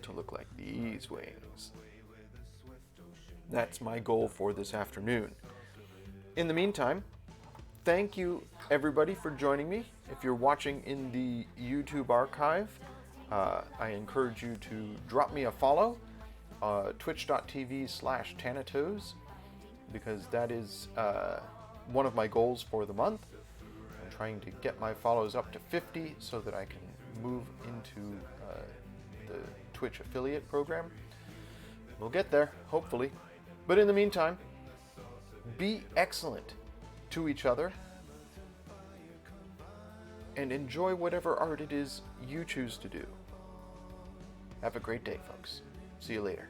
to look like these wings. That's my goal for this afternoon. In the meantime, thank you everybody for joining me. If you're watching in the YouTube archive, I encourage you to drop me a follow, twitch.tv/Thanatos, because that is one of my goals for the month. I'm trying to get my follows up to 50 so that I can move into the Twitch affiliate program. We'll get there, hopefully. But in the meantime, be excellent to each other and enjoy whatever art it is you choose to do. Have a great day, folks. See you later.